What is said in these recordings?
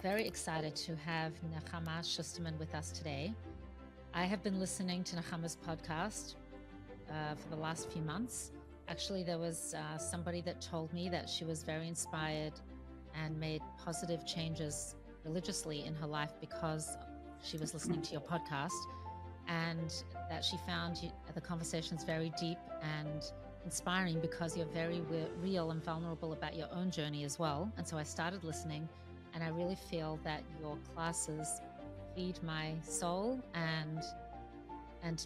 very excited to have Nechama Schusterman with us today. I have been listening to Nechama's podcast for the last few months. Actually, there was somebody that told me that she was very inspired and made positive changes religiously in her life because she was listening to your podcast, and that she found the conversations very deep and inspiring because you're very real and vulnerable about your own journey as well. And so I started listening, and I really feel that your classes feed my soul and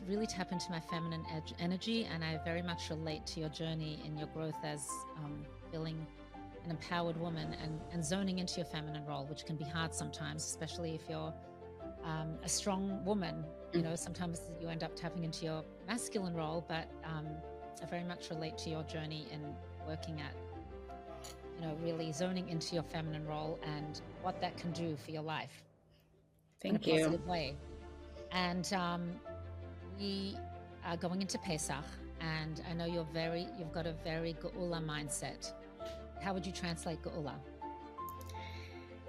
really tap into my feminine energy. And I very much relate to your journey in your growth as feeling an empowered woman and zoning into your feminine role, which can be hard sometimes, especially if you're a strong woman. You know, sometimes you end up tapping into your masculine role, but I very much relate to your journey in working at, really zoning into your feminine role and what that can do for your life in a Thank you. positive way. And we are going into Pesach, and I know you've got a very Geula mindset. How would you translate Geula?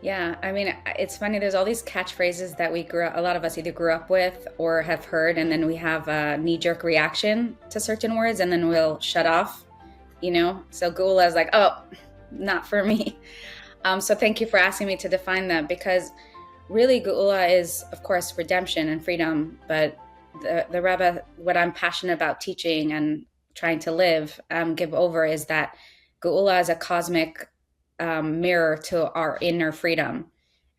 Yeah, I mean, it's funny. There's all these catchphrases that a lot of us either grew up with or have heard, and then we have a knee-jerk reaction to certain words, and then we'll shut off, So Geula is like, oh, not for me. So thank you for asking me to define that, because really Geula is, of course, redemption and freedom. But the Rebbe, what I'm passionate about teaching and trying to live, give over, is that Geula is a cosmic mirror to our inner freedom.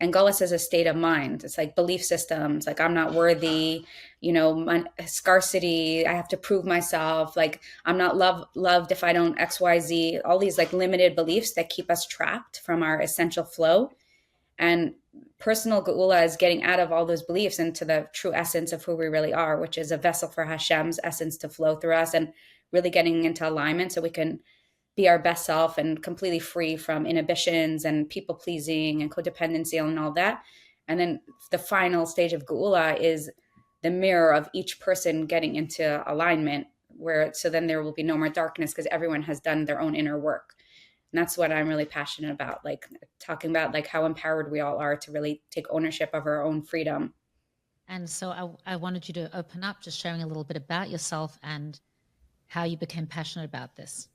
And Gullus is a state of mind. It's like belief systems, like I'm not worthy, scarcity, I have to prove myself, like I'm not loved if I don't XYZ, all these like limited beliefs that keep us trapped from our essential flow. And personal Geula is getting out of all those beliefs into the true essence of who we really are, which is a vessel for Hashem's essence to flow through us, and really getting into alignment so we can be our best self and completely free from inhibitions and people pleasing and codependency and all that. And then the final stage of Geula is the mirror of each person getting into alignment, so then there will be no more darkness because everyone has done their own inner work. And that's what I'm really passionate about, like talking about like how empowered we all are to really take ownership of our own freedom. And so I wanted you to open up, just sharing a little bit about yourself and how you became passionate about this.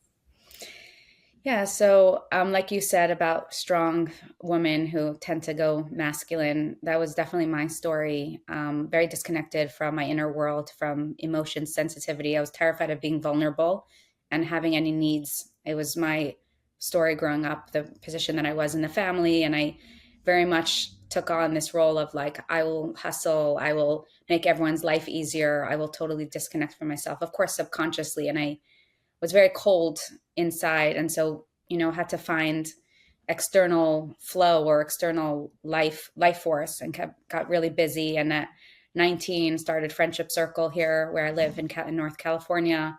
Yeah, so like you said about strong women who tend to go masculine, that was definitely my story. Very disconnected from my inner world, from emotion sensitivity. I was terrified of being vulnerable and having any needs. It was my story growing up, the position that I was in the family, and I very much took on this role of like, I will hustle, I will make everyone's life easier, I will totally disconnect from myself, of course, subconsciously. And I was very cold inside, and so had to find external flow or external life force, and got really busy. And at 19 started Friendship Circle here where I live in North California.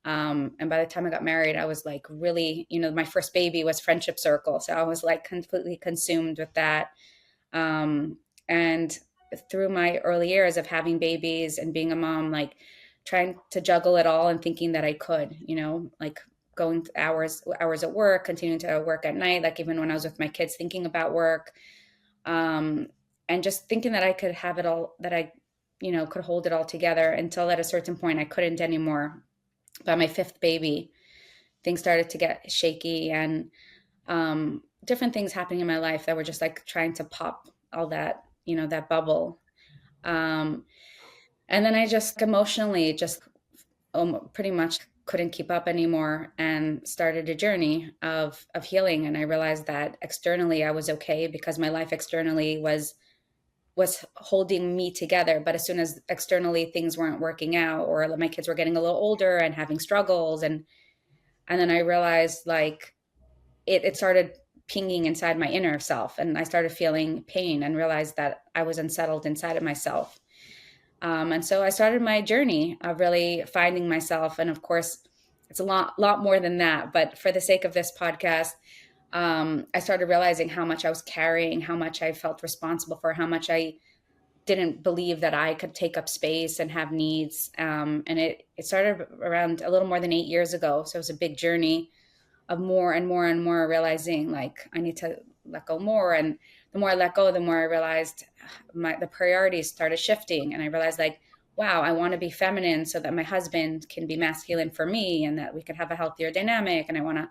And by the time I got married, I was like really, my first baby was Friendship Circle, so I was like completely consumed with that. And through my early years of having babies and being a mom, like trying to juggle it all and thinking that I could, like going hours at work, continuing to work at night, like even when I was with my kids, thinking about work, and just thinking that I could have it all, that I, could hold it all together, until at a certain point I couldn't anymore. By my fifth baby, things started to get shaky, and different things happening in my life that were just like trying to pop all that, that bubble. And then I just emotionally just pretty much couldn't keep up anymore, and started a journey of healing. And I realized that externally I was okay because my life externally was holding me together. But as soon as externally things weren't working out, or my kids were getting a little older and having struggles, and then I realized like it started pinging inside my inner self, and I started feeling pain and realized that I was unsettled inside of myself. And so I started my journey of really finding myself. And of course, it's a lot more than that. But for the sake of this podcast, I started realizing how much I was carrying, how much I felt responsible for, how much I didn't believe that I could take up space and have needs. And it started around a little more than 8 years ago. So it was a big journey of more and more and more realizing like I need to let go more. And the more I let go, the more I realized the priorities started shifting. And I realized like, wow, I want to be feminine so that my husband can be masculine for me and that we can have a healthier dynamic. And I want to,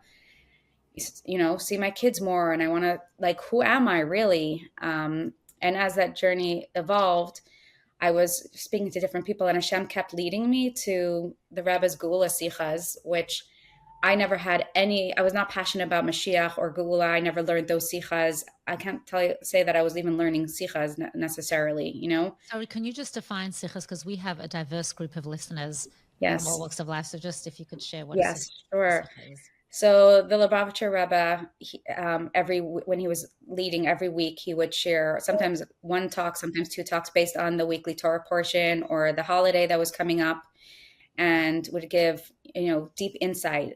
see my kids more. And I want to, like, who am I really? And as that journey evolved, I was speaking to different people, and Hashem kept leading me to the Rebbe's Geula Sichas, which I never had any. I was not passionate about Mashiach or Geula. I never learned those Sichas. I can't say that I was even learning Sichas necessarily. Sorry, can you just define sichas? Because we have a diverse group of listeners from all Yes. walks of life. So just if you could share what Yes, a sure. sicha is. So the Lubavitcher Rebbe, when he was leading every week, he would share sometimes one talk, sometimes two talks based on the weekly Torah portion or the holiday that was coming up, and would give deep insight,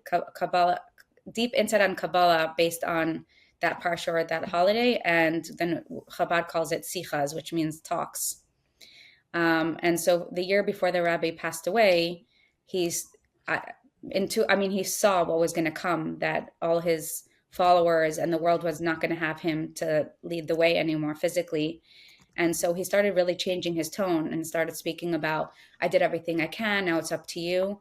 deep insight on Kabbalah based on that parsha or that holiday. And then Chabad calls it sichas, which means talks. And so the year before the Rabbi passed away, he saw what was going to come, that all his followers and the world was not going to have him to lead the way anymore physically. And so he started really changing his tone and started speaking about, I did everything I can, now it's up to you.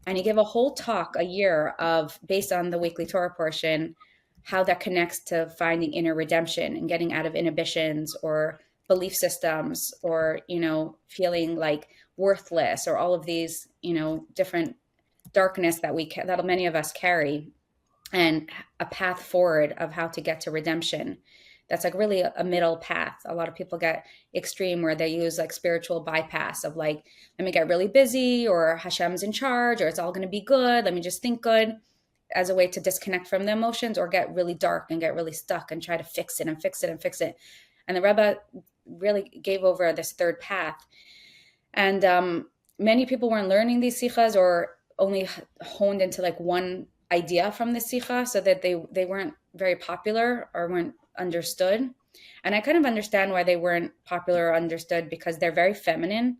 And he gave a whole talk a year of, based on the weekly Torah portion, how that connects to finding inner redemption and getting out of inhibitions or belief systems, or, feeling like worthless, or all of these, different darkness that many of us carry, and a path forward of how to get to redemption. That's like really a middle path. A lot of people get extreme where they use like spiritual bypass of like, let me get really busy, or Hashem's in charge, or it's all going to be good. Let me just think good, as a way to disconnect from the emotions, or get really dark and get really stuck and try to fix it and fix it and fix it. And the Rebbe really gave over this third path. And many people weren't learning these sichas, or only honed into like one idea from the sicha, so that they weren't very popular or weren't understood. And I kind of understand why they weren't popular or understood, because they're very feminine,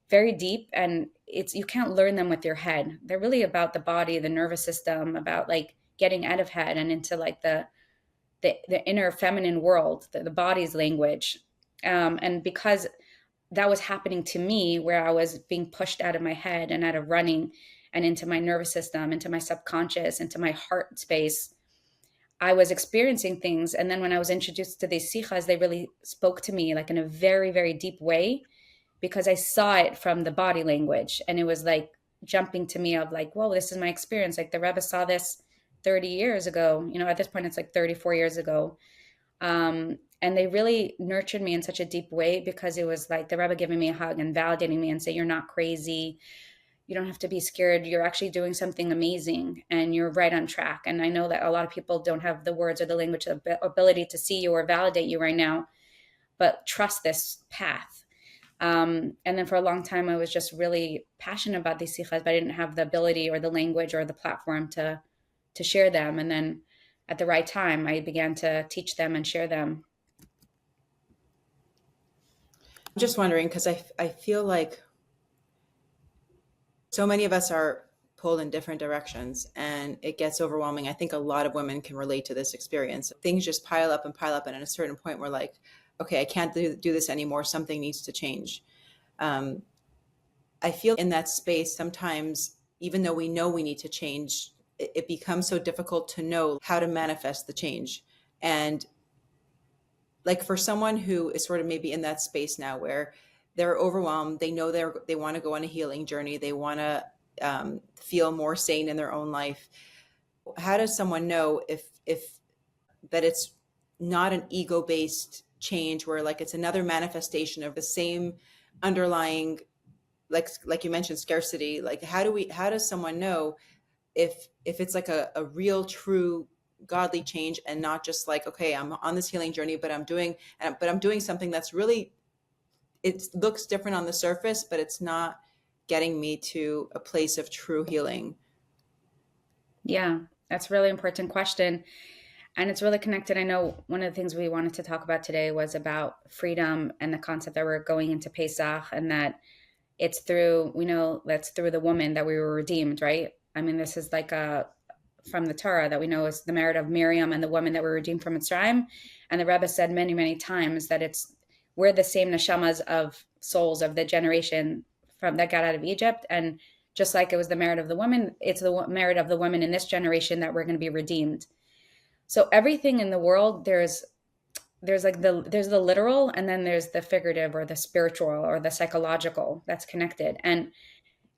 very deep, and you can't learn them with your head. They're really about the body, the nervous system, about like getting out of head and into like the inner feminine world, the body's language. And because that was happening to me, where I was being pushed out of my head and out of running and into my nervous system, into my subconscious, into my heart space, I was experiencing things. And then when I was introduced to these sichas, they really spoke to me like in a very, very deep way, because I saw it from the body language. And it was like jumping to me of like, whoa, this is my experience. Like the Rebbe saw this 30 years ago. At this point, it's like 34 years ago. And they really nurtured me in such a deep way, because it was like the Rebbe giving me a hug and validating me and say, you're not crazy. You don't have to be scared. You're actually doing something amazing and you're right on track. And I know that a lot of people don't have the words or the language or the ability to see you or validate you right now, but trust this path. And then for a long time, I was just really passionate about these sichas, but I didn't have the ability or the language or the platform to share them. And then at the right time, I began to teach them and share them. I'm just wondering, because I feel like so many of us are pulled in different directions and it gets overwhelming. I think a lot of women can relate to this experience. Things just pile up, and at a certain point we're like, okay, I can't do this anymore. Something needs to change. I feel in that space sometimes, even though we know we need to change, it becomes so difficult to know how to manifest the change. And like for someone who is sort of maybe in that space now where they're overwhelmed, they know they want to go on a healing journey, they want to feel more sane in their own life. How does someone know if that it's not an ego-based change, where like it's another manifestation of the same underlying, like you mentioned, scarcity? Like how does someone know if it's like a real, true godly change, and not just like, okay, I'm on this healing journey, but I'm doing something that's really, it looks different on the surface, but it's not getting me to a place of true healing? Yeah, that's a really important question. And it's really connected. I know one of the things we wanted to talk about today was about freedom and the concept that we're going into Pesach, and that it's through, that's through the woman that we were redeemed, right? I mean, this is like a from the Torah that we know is the merit of Miriam and the woman that were redeemed from Mitzrayim. And the Rebbe said many, many times that we're the same neshamas of souls of the generation from that got out of Egypt. And just like it was the merit of the woman, it's the merit of the women in this generation that we're going to be redeemed. So everything in the world, there's the literal, and then there's the figurative or the spiritual or the psychological that's connected. And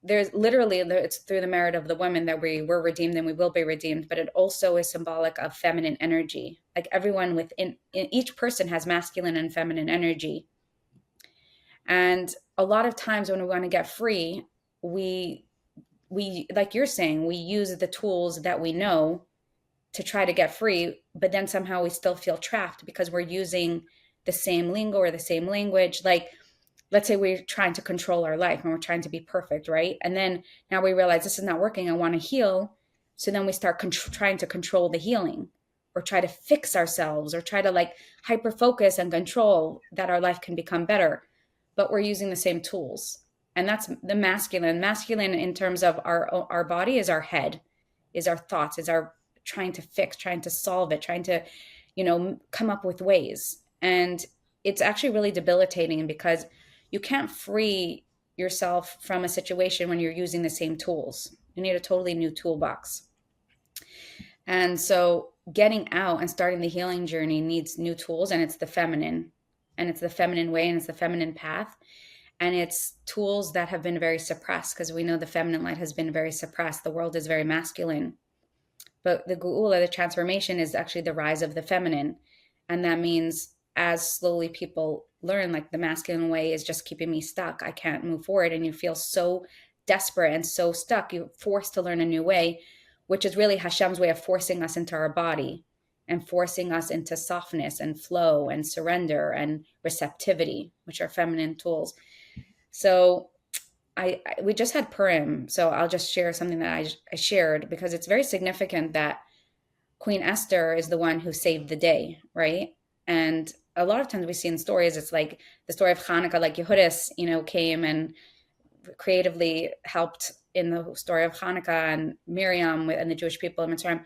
there's literally, it's through the merit of the women that we were redeemed and we will be redeemed, but it also is symbolic of feminine energy. Like everyone in each person has masculine and feminine energy. And a lot of times when we want to get free, we like you're saying, we use the tools that we know to try to get free, but then somehow we still feel trapped because we're using the same lingo or the same language. Like, let's say we're trying to control our life and we're trying to be perfect, right? And then now we realize this is not working. I want to heal. So then we start trying to control the healing or try to fix ourselves or try to like hyper focus and control that our life can become better. But we're using the same tools. And that's the masculine. Masculine in terms of our body is our head, is our thoughts, is our trying to fix, trying to solve it, trying to, come up with ways. And it's actually really debilitating because you can't free yourself from a situation when you're using the same tools. You need a totally new toolbox. And so getting out and starting the healing journey needs new tools, and it's the feminine. And it's the feminine way, and it's the feminine path. And it's tools that have been very suppressed because we know the feminine light has been very suppressed. The world is very masculine. But the geula, the transformation, is actually the rise of the feminine. And that means as slowly people learn, like the masculine way is just keeping me stuck, I can't move forward. And you feel so desperate and so stuck, you're forced to learn a new way, which is really Hashem's way of forcing us into our body and forcing us into softness and flow and surrender and receptivity, which are feminine tools. So we just had Purim, so I'll just share something that I shared because it's very significant that Queen Esther is the one who saved the day, right? And a lot of times we see in stories, it's like the story of Hanukkah, like Yehudis, came and creatively helped in the story of Hanukkah, and Miriam and the Jewish people in Mitzrayim.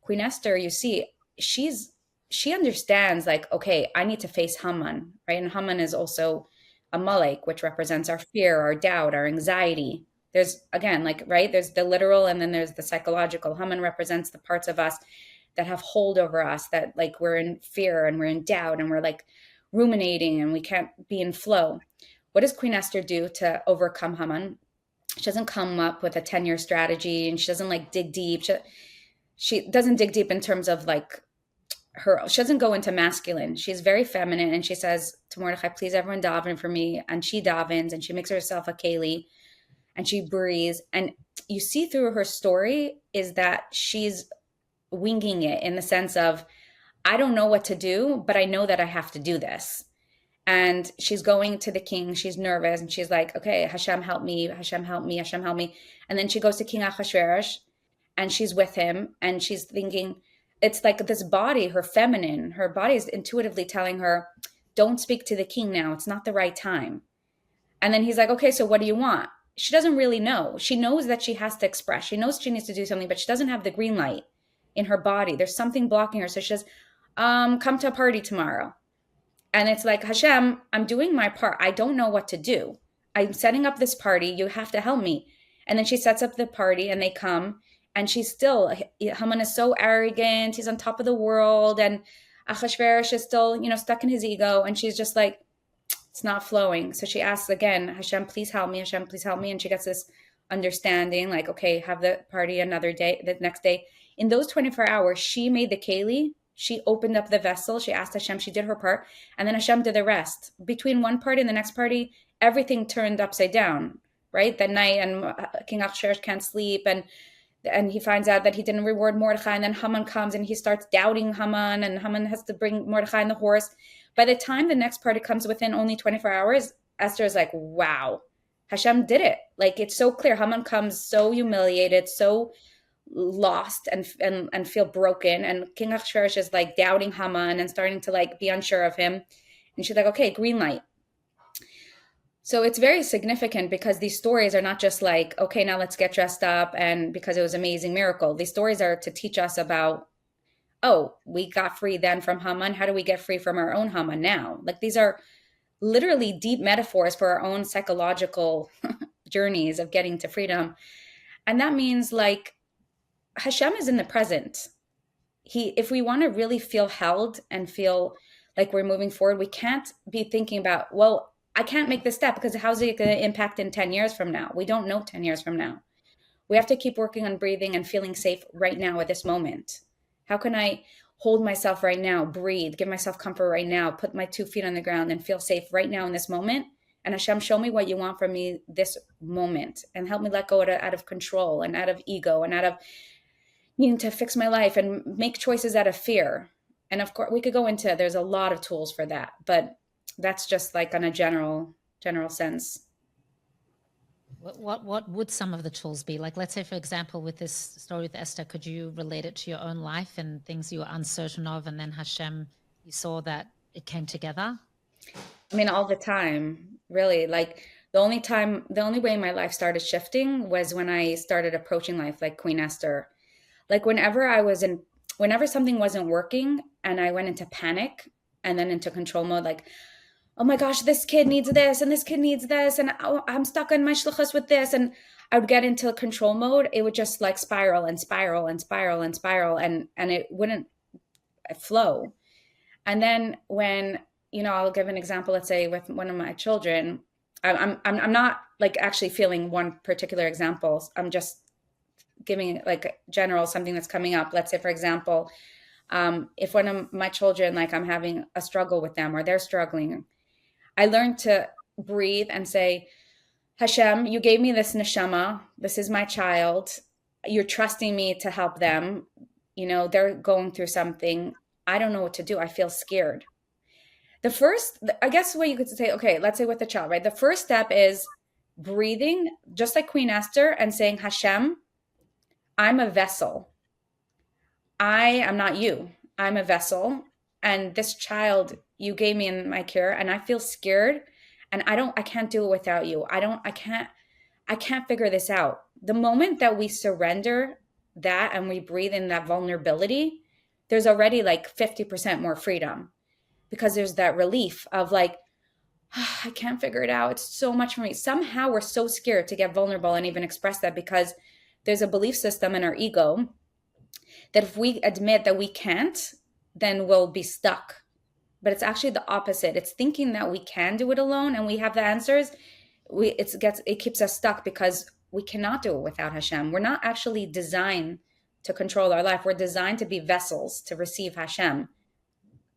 Queen Esther, you see, she understands like, okay, I need to face Haman, right? And Haman is also a malek, which represents our fear, our doubt, our anxiety. There's, again, like, right, there's the literal and then there's the psychological. Haman represents the parts of us that have hold over us, that like we're in fear and we're in doubt and we're like ruminating and we can't be in flow. What does Queen Esther do to overcome Haman? She doesn't come up with a 10-year strategy, and she doesn't like dig deep. She doesn't dig deep in terms of like she doesn't go into masculine. She's very feminine, and she says to Mordechai, please everyone daven for me. And she davens and she makes herself a keli and she breathes. And you see through her story is that she's winging it in the sense of, I don't know what to do, but I know that I have to do this. And she's going to the king. She's nervous and she's like, okay, Hashem, help me. Hashem, help me. Hashem, help me. And then she goes to King Achashverosh and she's with him and she's thinking, it's like this body, her feminine, her body is intuitively telling her, don't speak to the king now. It's not the right time. And then he's like, okay, so what do you want? She doesn't really know. She knows that she has to express. She knows she needs to do something, but she doesn't have the green light in her body. There's something blocking her. So she says, come to a party tomorrow. And it's like, Hashem, I'm doing my part. I don't know what to do. I'm setting up this party. You have to help me. And then she sets up the party and they come. And she's still, Haman is so arrogant. He's on top of the world. And Achashverosh is still, stuck in his ego. And she's just like, it's not flowing. So she asks again, Hashem, please help me. Hashem, please help me. And she gets this understanding, like, okay, have the party another day, the next day. In those 24 hours, she made the keli. She opened up the vessel. She asked Hashem. She did her part. And then Hashem did the rest. Between one party and the next party, everything turned upside down, right? That night, and King Achashverosh can't sleep. And he finds out that he didn't reward Mordechai. And then Haman comes and he starts doubting Haman. And Haman has to bring Mordechai and the horse. By the time the next party comes within only 24 hours, Esther is like, wow, Hashem did it. Like, it's so clear. Haman comes so humiliated, so lost and feel broken. And King Achashverosh is like doubting Haman and starting to like be unsure of him. And she's like, okay, green light. So it's very significant because these stories are not just like, okay, now let's get dressed up and because it was an amazing miracle. These stories are to teach us about, oh, we got free then from Haman. How do we get free from our own Haman now? Like these are literally deep metaphors for our own psychological journeys of getting to freedom. And that means like Hashem is in the present. If we want to really feel held and feel like we're moving forward, we can't be thinking about, well, I can't make this step because how's it going to impact in 10 years from now? We don't know 10 years from now. We have to keep working on breathing and feeling safe right now at this moment. How can I hold myself right now, breathe, give myself comfort right now, put my 2 feet on the ground and feel safe right now in this moment? And Hashem, show me what you want from me this moment and help me let go out of control and out of ego and out of needing to fix my life and make choices out of fear. And of course, we could go into, there's a lot of tools for that, but that's just like on a general sense. What would some of the tools be? Like, let's say, for example, with this story with Esther, could you relate it to your own life and things you were uncertain of, and then Hashem, you saw that it came together? I mean, all the time, really. Like the only way my life started shifting was when I started approaching life like Queen Esther. Like whenever something wasn't working and I went into panic and then into control mode, like, oh my gosh, this kid needs this and this kid needs this. And I'm stuck in my shluchas with this. And I would get into control mode. It would just like spiral and spiral and spiral and spiral. And it wouldn't flow. And then when, I'll give an example, let's say with one of my children, I'm not like actually feeling one particular example. I'm just giving like general something that's coming up. Let's say, for example, if one of my children, like I'm having a struggle with them or they're struggling, I learned to breathe and say, Hashem, you gave me this neshama. This is my child. You're trusting me to help them. They're going through something. I don't know what to do. I feel scared. I guess what you could say, okay, let's say with the child, right? The first step is breathing, just like Queen Esther, and saying, Hashem, I'm a vessel. I am not you. I'm a vessel. And this child you gave me in my care, and I feel scared, and I can't do it without you. I can't figure this out. The moment that we surrender that and we breathe in that vulnerability, there's already like 50% more freedom, because there's that relief of like, I can't figure it out. It's so much for me. Somehow we're so scared to get vulnerable and even express that because there's a belief system in our ego that if we admit that we can't, then we'll be stuck. But it's actually the opposite. It's thinking that we can do it alone and we have the answers. It keeps us stuck because we cannot do it without Hashem. We're not actually designed to control our life. We're designed to be vessels to receive Hashem,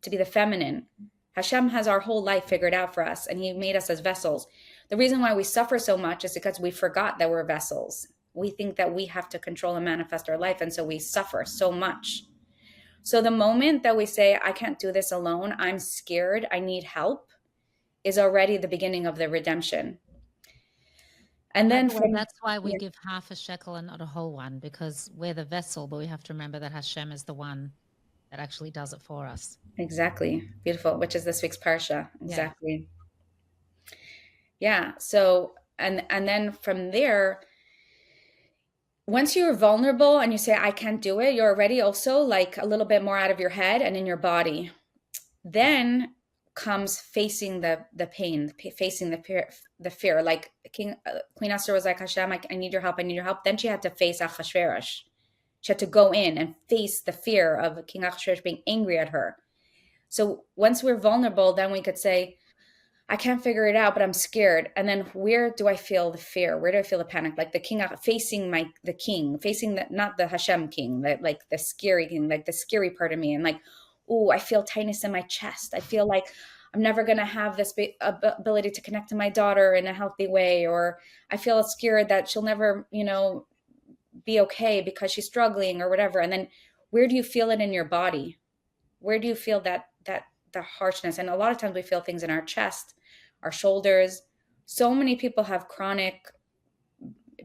to be the feminine. Hashem has our whole life figured out for us, and he made us as vessels. The reason why we suffer so much is because we forgot that we're vessels. We think that we have to control and manifest our life, and so we suffer so much. So the moment that we say, I can't do this alone, I'm scared, I need help, is already the beginning of the redemption. And then that's why we give half a shekel and not a whole one, because we're the vessel, but we have to remember that Hashem is the one that actually does it for us. Exactly. Beautiful. Which is this week's parsha. Exactly. Yeah. So, and then from there, once you're vulnerable and you say, I can't do it, you're already also like a little bit more out of your head and in your body. Then comes facing the pain, facing the fear. Like Queen Esther was like, Hashem, I need your help. I need your help. Then she had to face Achashverosh. She had to go in and face the fear of King Achashverosh being angry at her. So once we're vulnerable, then we could say, I can't figure it out, but I'm scared. And then where do I feel the fear? Where do I feel the panic? Like the king, facing the king, facing not the Hashem king, like the scary king, like the scary part of me. And like, oh, I feel tightness in my chest. I feel like I'm never going to have this ability to connect to my daughter in a healthy way. Or I feel scared that she'll never, be okay because she's struggling or whatever. And then where do you feel it in your body? Where do you feel that the harshness? And a lot of times we feel things in our chest, our shoulders. So many people have chronic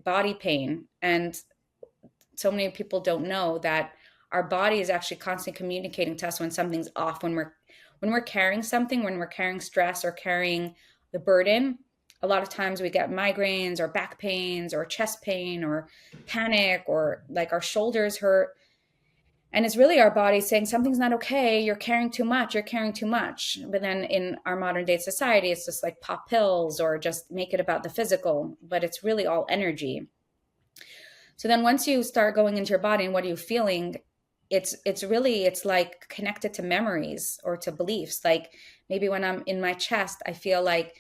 body pain, and so many people don't know that our body is actually constantly communicating to us when something's off. When we're carrying something, when we're carrying stress or carrying the burden, a lot of times we get migraines or back pains or chest pain or panic, or like our shoulders hurt. And it's really our body saying something's not okay. You're carrying too much. You're carrying too much. But then in our modern day society, it's just like pop pills or just make it about the physical, but it's really all energy. So then once you start going into your body and what are you feeling, it's like connected to memories or to beliefs. Like maybe when I'm in my chest, I feel like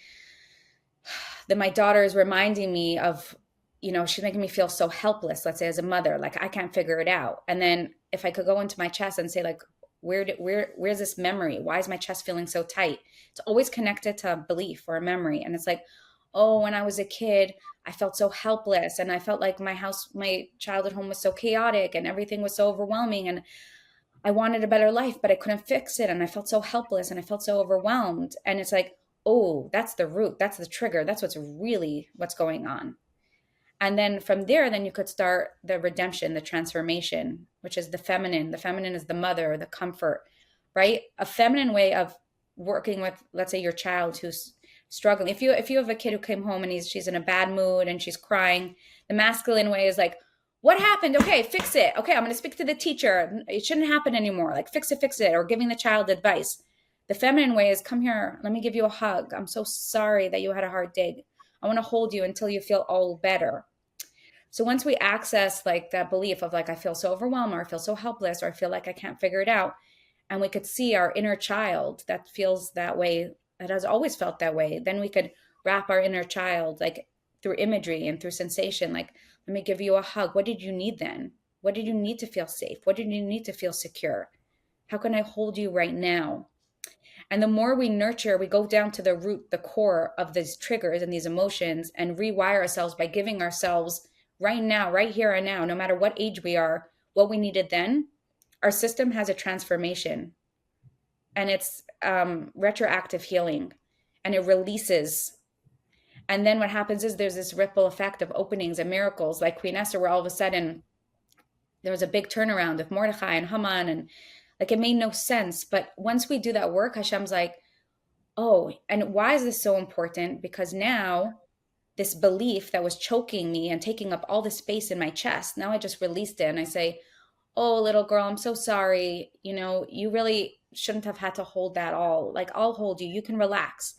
that my daughter is reminding me of, she's making me feel so helpless, let's say as a mother, like I can't figure it out. And then if I could go into my chest and say like, where's this memory? Why is my chest feeling so tight? It's always connected to a belief or a memory. And it's like, oh, when I was a kid, I felt so helpless. And I felt like my childhood home was so chaotic and everything was so overwhelming. And I wanted a better life, but I couldn't fix it. And I felt so helpless and I felt so overwhelmed. And it's like, oh, that's the root. That's the trigger. That's what's going on. And then from there, then you could start the redemption, the transformation, which is the feminine. The feminine is the mother, the comfort, right? A feminine way of working with, let's say, your child who's struggling. If you have a kid who came home and she's in a bad mood and she's crying, the masculine way is like, what happened? Okay, fix it. Okay, I'm going to speak to the teacher. It shouldn't happen anymore. Like, fix it, or giving the child advice. The feminine way is, come here, let me give you a hug. I'm so sorry that you had a hard day. I want to hold you until you feel all better. So once we access like that belief of like, I feel so overwhelmed, or I feel so helpless, or I feel like I can't figure it out, and we could see our inner child that feels that way, that has always felt that way, then we could wrap our inner child like through imagery and through sensation. Like, let me give you a hug. What did you need then? What did you need to feel safe? What did you need to feel secure? How can I hold you right now? And the more we nurture, we go down to the root, the core of these triggers and these emotions, and rewire ourselves by giving ourselves right now, right here and now, no matter what age we are, what we needed then. Our system has a transformation, and it's retroactive healing, and it releases. And then what happens is there's this ripple effect of openings and miracles, like Queen Esther, where all of a sudden there was a big turnaround of Mordechai and Haman, and like it made no sense. But once we do that work, Hashem's like, oh, and why is this so important? Because now this belief that was choking me and taking up all the space in my chest, now I just released it. And I say, oh, little girl, I'm so sorry. You really shouldn't have had to hold that all. Like, I'll hold you. You can relax.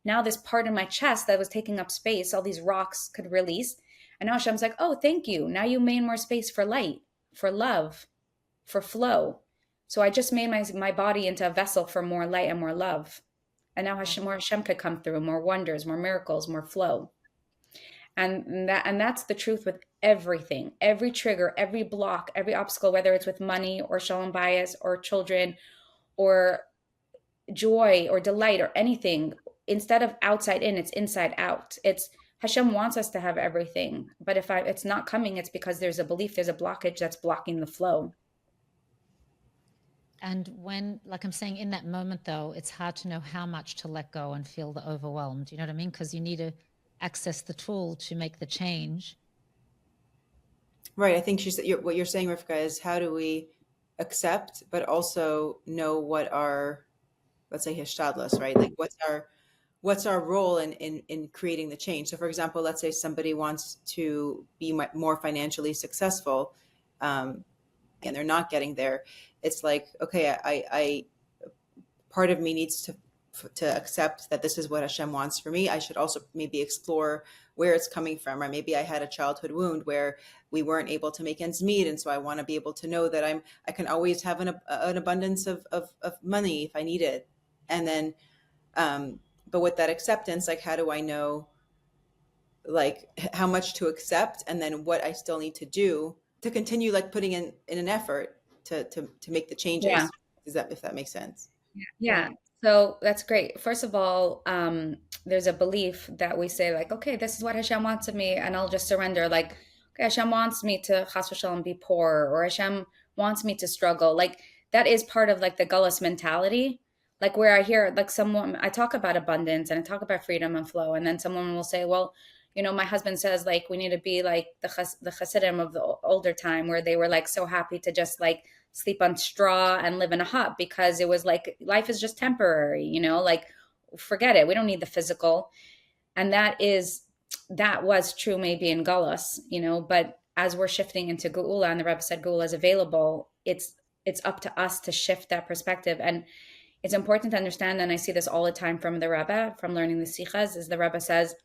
Now this part in my chest that was taking up space, all these rocks could release. And now Hashem's like, oh, thank you. Now you made more space for light, for love, for flow. So I just made my body into a vessel for more light and more love. And now more Hashem could come through, more wonders, more miracles, more flow. And that's the truth with everything, every trigger, every block, every obstacle, whether it's with money or shalom bias or children or joy or delight or anything. Instead of outside in, it's inside out. It's Hashem wants us to have everything. But if it's not coming, it's because there's a belief, there's a blockage that's blocking the flow. And when, like I'm saying, in that moment, though, it's hard to know how much to let go and feel the overwhelmed. You know what I mean? Because you need to access the tool to make the change. Right. I think what you're saying, Rivkah, is how do we accept, but also know what our, let's say, hishtadlus, right? Like what's our role in creating the change? So for example, let's say somebody wants to be more financially successful, and they're not getting there. It's like, okay, I part of me needs to accept that this is what Hashem wants for me. I should also maybe explore where it's coming from, right? Maybe I had a childhood wound where we weren't able to make ends meet. And so I want to be able to know that I can always have an abundance of money if I need it. And then, but with that acceptance, like, how do I know, like, how much to accept, and then what I still need to do to continue, like, putting in an effort to make the changes. Yeah. If that makes sense. Yeah. So that's great. First of all, there's a belief that we say like, okay, this is what Hashem wants of me, and I'll just surrender. Like, okay, Hashem wants me to chas v'shalom be poor, or Hashem wants me to struggle. Like, that is part of like the gullus mentality. Like, where I hear like someone, I talk about abundance and I talk about freedom and flow, and then someone will say, well, my husband says like we need to be like the Chassidim of the older time, where they were like so happy to just like sleep on straw and live in a hut, because it was like life is just temporary, like forget it. We don't need the physical. And that was true maybe in Gullus, but as we're shifting into Geula, and the Rebbe said Geula is available, it's up to us to shift that perspective. And it's important to understand, and I see this all the time from the Rebbe, from learning the Sichas, is the Rebbe says,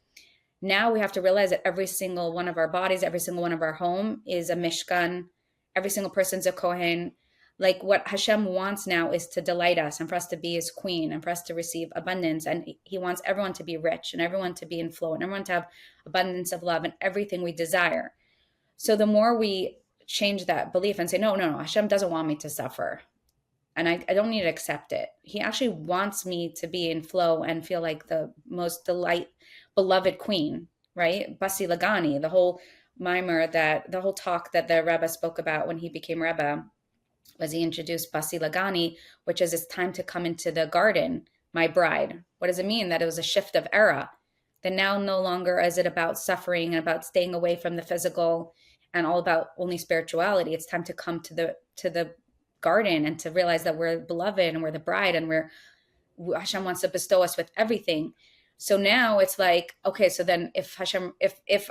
now we have to realize that every single one of our bodies, every single one of our home is a Mishkan. Every single person's a Kohen. Like what Hashem wants now is to delight us and for us to be his queen and for us to receive abundance. And he wants everyone to be rich and everyone to be in flow and everyone to have abundance of love and everything we desire. So the more we change that belief and say, no, Hashem doesn't want me to suffer. And I don't need to accept it. He actually wants me to be in flow and feel like the most beloved queen, right? Basi Lagani, the whole mimer, the whole talk that the Rebbe spoke about when he became Rebbe, was he introduced Basi Lagani, which is it's time to come into the garden, my bride. What does it mean? That it was a shift of era. That now no longer is it about suffering and about staying away from the physical and all about only spirituality. It's time to come to the garden and to realize that we're beloved and we're the bride and Hashem wants to bestow us with everything. So now it's like, okay, so then if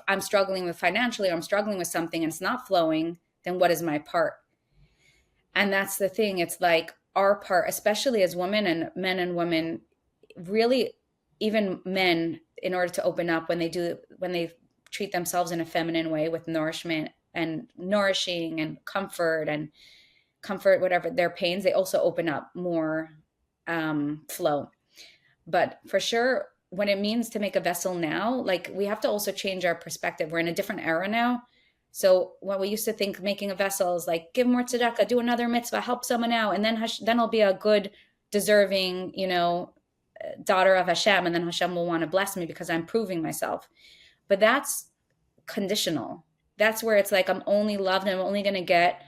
I'm struggling with financially or I'm struggling with something and it's not flowing, then what is my part? And that's the thing. It's like our part, especially as women and men and women, really, even men, in order to open up when they treat themselves in a feminine way with nourishment and nourishing and comfort, whatever their pains, they also open up more flow. But for sure, what it means to make a vessel now, like we have to also change our perspective. We're in a different era now. So what we used to think making a vessel is like, give more tzedakah, do another mitzvah, help someone out. And then I'll be a good, deserving, daughter of Hashem. And then Hashem will want to bless me because I'm proving myself. But that's conditional. That's where it's like, I'm only loved and I'm only going to get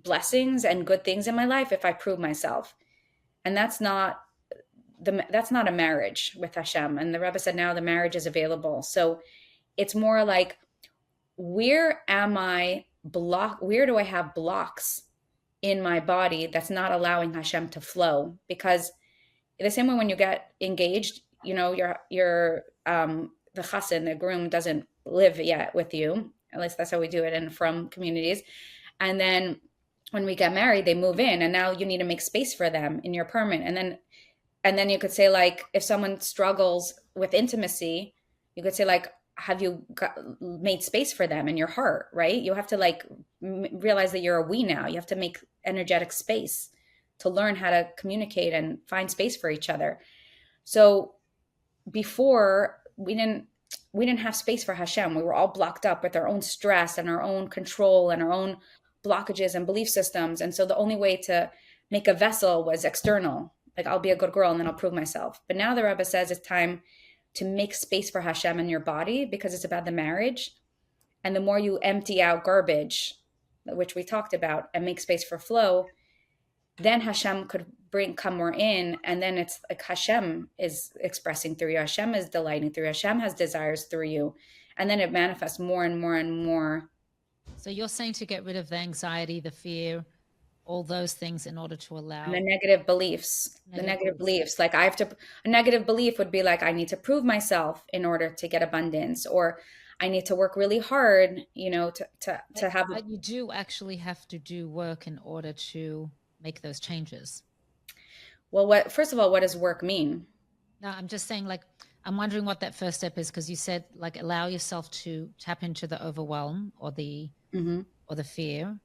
blessings and good things in my life if I prove myself. And that's not a marriage with Hashem. And the Rebbe said now the marriage is available. So it's more like, where do I have blocks in my body that's not allowing Hashem to flow? Because the same way when you get engaged, the chassan, the groom, doesn't live yet with you. At least that's how we do it from communities. And then when we get married, they move in, and now you need to make space for them in your apartment. And then you could say, like, if someone struggles with intimacy, you could say, like, have you made space for them in your heart, right? You have to realize that you're a we now. You have to make energetic space to learn how to communicate and find space for each other. So before we didn't have space for Hashem. We were all blocked up with our own stress and our own control and our own blockages and belief systems. And so the only way to make a vessel was external. Like, I'll be a good girl and then I'll prove myself. But now the Rebbe says it's time to make space for Hashem in your body because it's about the marriage. And the more you empty out garbage, which we talked about, and make space for flow, then Hashem could come more in. And then it's like Hashem is expressing through you. Hashem is delighting through you. Hashem has desires through you. And then it manifests more and more and more. So you're saying to get rid of the anxiety, the fear, all those things in order to allow. And the negative beliefs. Like a negative belief would be like, I need to prove myself in order to get abundance, or I need to work really hard, to have. But you do actually have to do work in order to make those changes. Well, first of all, what does work mean? No, I'm just saying, like, I'm wondering what that first step is, because you said, like, allow yourself to tap into the overwhelm or the fear.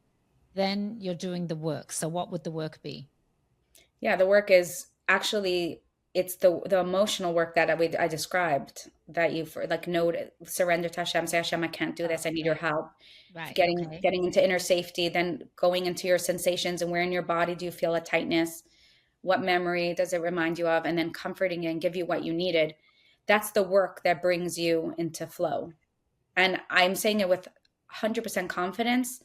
Then you're doing the work. So what would the work be? Yeah, the work is actually, it's the emotional work that I described, that you surrender to Hashem, say, Hashem, I can't do this. I need your help. Right. Getting into inner safety, then going into your sensations and where in your body do you feel a tightness? What memory does it remind you of? And then comforting you and give you what you needed. That's the work that brings you into flow. And I'm saying it with 100% confidence.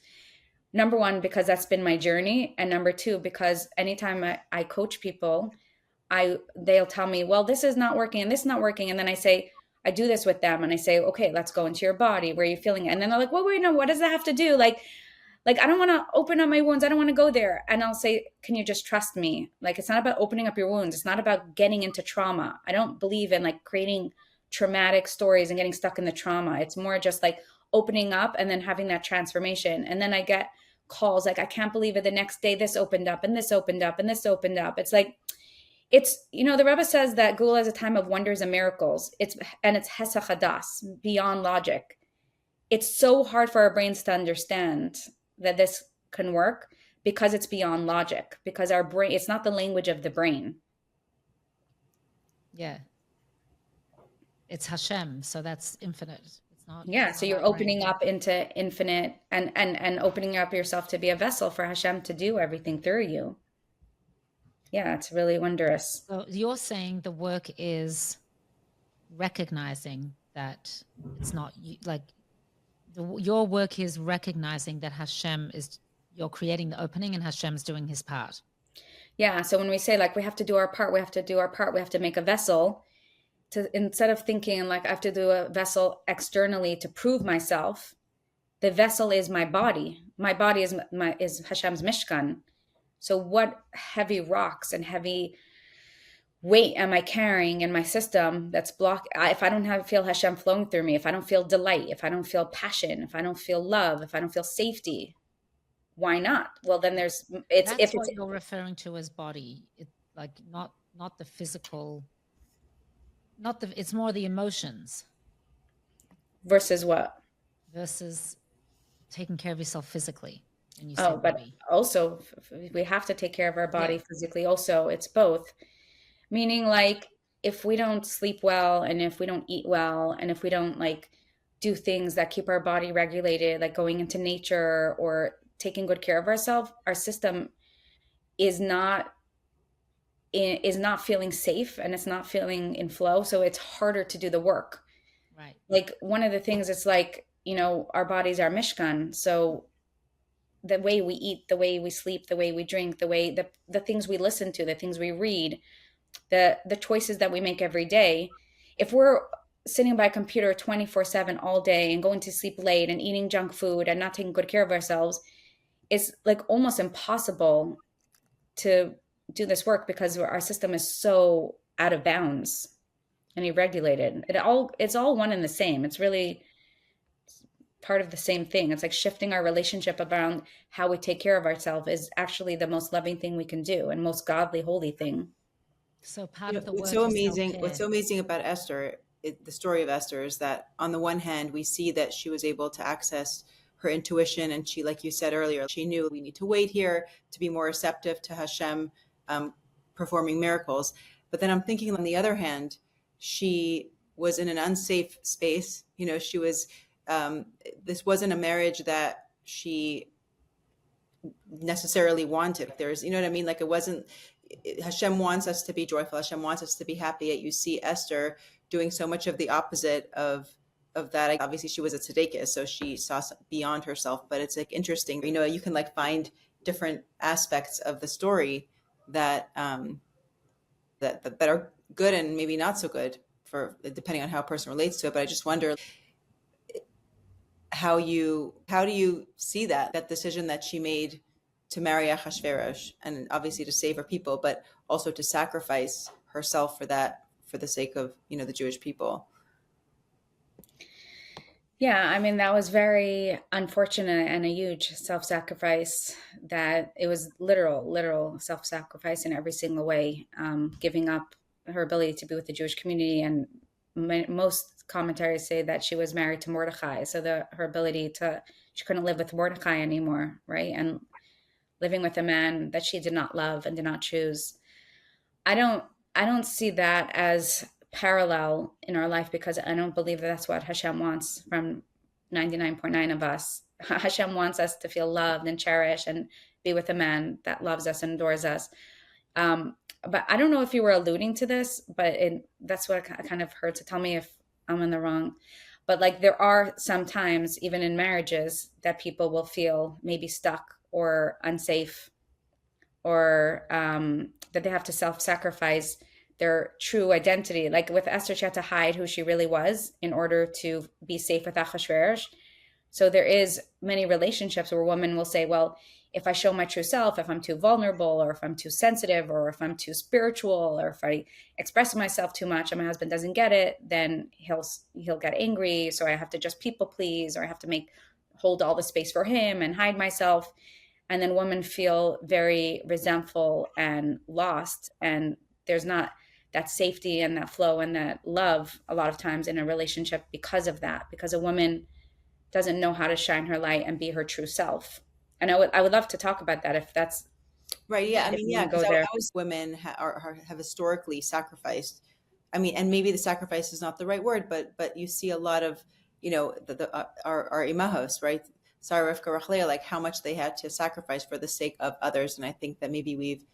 Number one, because that's been my journey. And number two, because anytime I coach people, they'll tell me, well, this is not working and this is not working. And then I say, I do this with them and I say, okay, let's go into your body. Where are you feeling it? And then they're like, well, wait, no, what does that have to do? Like like, I don't want to open up my wounds. I don't want to go there. And I'll say, can you just trust me? Like, it's not about opening up your wounds. It's not about getting into trauma. I don't believe in like creating traumatic stories and getting stuck in the trauma. It's more just like opening up and then having that transformation. And then I get calls like, I can't believe it. The next day, this opened up and this opened up and this opened up. It's like, it's, you know, the Rebbe says that Gula is a time of wonders and miracles. It's Hesach Hadas, beyond logic. It's so hard for our brains to understand that this can work because it's beyond logic, because our brain, it's not the language of the brain. Yeah. It's Hashem, so that's infinite. It's not. Yeah, so you're opening up into infinite and opening up yourself to be a vessel for Hashem to do everything through you. Yeah, it's really wondrous. So you're saying the work is recognizing that it's not like your work is recognizing that Hashem is, you're creating the opening and Hashem's doing his part. Yeah, so when we say like we have to do our part, we have to make a vessel. To, instead of thinking like I have to do a vessel externally to prove myself, the vessel is my body. My body is Hashem's Mishkan. So what heavy rocks and heavy weight am I carrying in my system that's blocked? If I don't feel Hashem flowing through me, if I don't feel delight, if I don't feel passion, if I don't feel love, if I don't feel safety, why not? Well, then that's what you're referring to as body. It's like not the physical. It's more the emotions. Versus what? Versus taking care of yourself physically. And but body. Also we have to take care of our body physically. Also, it's both. Meaning like if we don't sleep well and if we don't eat well and if we don't like do things that keep our body regulated, like going into nature or taking good care of ourselves, our system is not feeling safe and it's not feeling in flow. So it's harder to do the work. Right. Like one of the things, it's like, you know, our bodies are Mishkan. So the way we eat, the way we sleep, the way we drink, the way the things we listen to, the things we read, the choices that we make every day. If we're sitting by a computer 24/7 all day and going to sleep late and eating junk food and not taking good care of ourselves, it's like almost impossible to do this work because our system is so out of bounds and irregulated. It's all one and the same. It's really part of the same thing. It's like shifting our relationship around how we take care of ourselves is actually the most loving thing we can do and most godly, holy thing. So part of the work. What's so amazing about Esther, the story of Esther, is that on the one hand, we see that she was able to access her intuition, and she, like you said earlier, she knew we need to wait here to be more receptive to Hashem performing miracles. But then I'm thinking, on the other hand, she was in an unsafe space. You know, she was. This wasn't a marriage that she necessarily wanted. There's, you know what I mean? Like it wasn't. Hashem wants us to be joyful. Hashem wants us to be happy. Yet you see Esther doing so much of the opposite of that. Obviously, she was a tzaddikus, so she saw beyond herself. But it's like interesting. You know, you can like find different aspects of the story that that are good and maybe not so good for depending on how a person relates to it. But I just wonder how do you see that decision that she made to marry Achashverosh, and obviously to save her people, but also to sacrifice herself for the sake of, you know, the Jewish people. Yeah, I mean, that was very unfortunate and a huge self-sacrifice. That it was literal self-sacrifice in every single way, giving up her ability to be with the Jewish community. And most commentaries say that she was married to Mordechai, so her ability she couldn't live with Mordechai anymore, right? And living with a man that she did not love and did not choose. I don't see that as parallel in our life, because I don't believe that that's what Hashem wants from 99.9 of us. Hashem wants us to feel loved and cherished and be with a man that loves us and adores us. But I don't know if you were alluding to this, but that's what I kind of heard. So tell me if I'm in the wrong. But like there are some times, even in marriages, that people will feel maybe stuck or unsafe, or that they have to self-sacrifice their true identity. Like with Esther, she had to hide who she really was in order to be safe with Achashverosh. So there is many relationships where women will say, well, if I show my true self, if I'm too vulnerable, or if I'm too sensitive, or if I'm too spiritual, or if I express myself too much and my husband doesn't get it, then he'll get angry. So I have to just people please, or I have to hold all the space for him and hide myself. And then women feel very resentful and lost. And there's not that safety and that flow and that love a lot of times in a relationship because of that, because a woman doesn't know how to shine her light and be her true self. And I would love to talk about that if that's right. Yeah. I mean, yeah, because there. women have historically sacrificed. I mean, and maybe the sacrifice is not the right word, but you see a lot of, our imahos, right? Sarah, Rivkah, Rachlea, like how much they had to sacrifice for the sake of others. And I think that maybe we've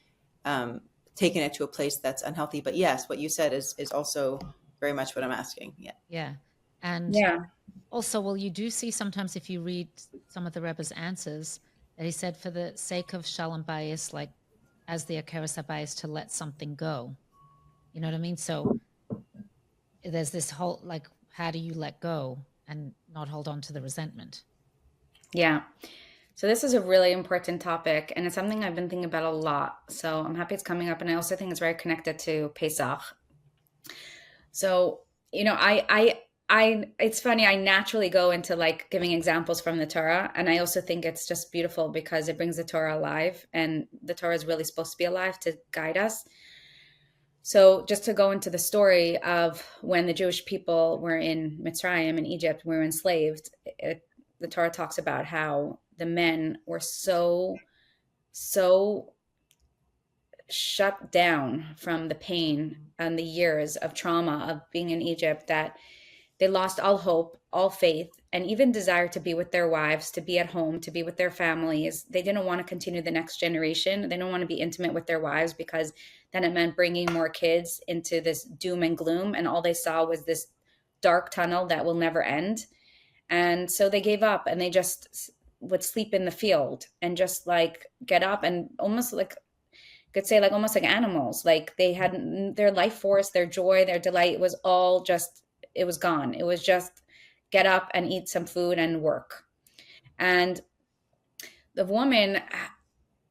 taken it to a place that's unhealthy. But yes, what you said is also very much what I'm asking. Yeah. Yeah. And also, well, you do see sometimes if you read some of the Rebbe's answers that he said for the sake of Shalom Bayis, like as the Akeres HaBayis, to let something go. You know what I mean? So there's this whole, like, how do you let go and not hold on to the resentment? Yeah. So this is a really important topic, and it's something I've been thinking about a lot. So I'm happy it's coming up, and I also think it's very connected to Pesach. So, it's funny, I naturally go into like giving examples from the Torah, and I also think it's just beautiful because it brings the Torah alive, and the Torah is really supposed to be alive to guide us. So just to go into the story of when the Jewish people were in Mitzrayim, in Egypt, we were enslaved, the Torah talks about how the men were so shut down from the pain and the years of trauma of being in Egypt that they lost all hope, all faith, and even desire to be with their wives, to be at home, to be with their families. They didn't want to continue the next generation. They didn't want to be intimate with their wives because then it meant bringing more kids into this doom and gloom. And all they saw was this dark tunnel that will never end. And so they gave up, and they just would sleep in the field and just like get up and almost like, could say like almost like animals. Like they had their life force, their joy, their delight was all just, it was gone. It was just get up and eat some food and work. And the women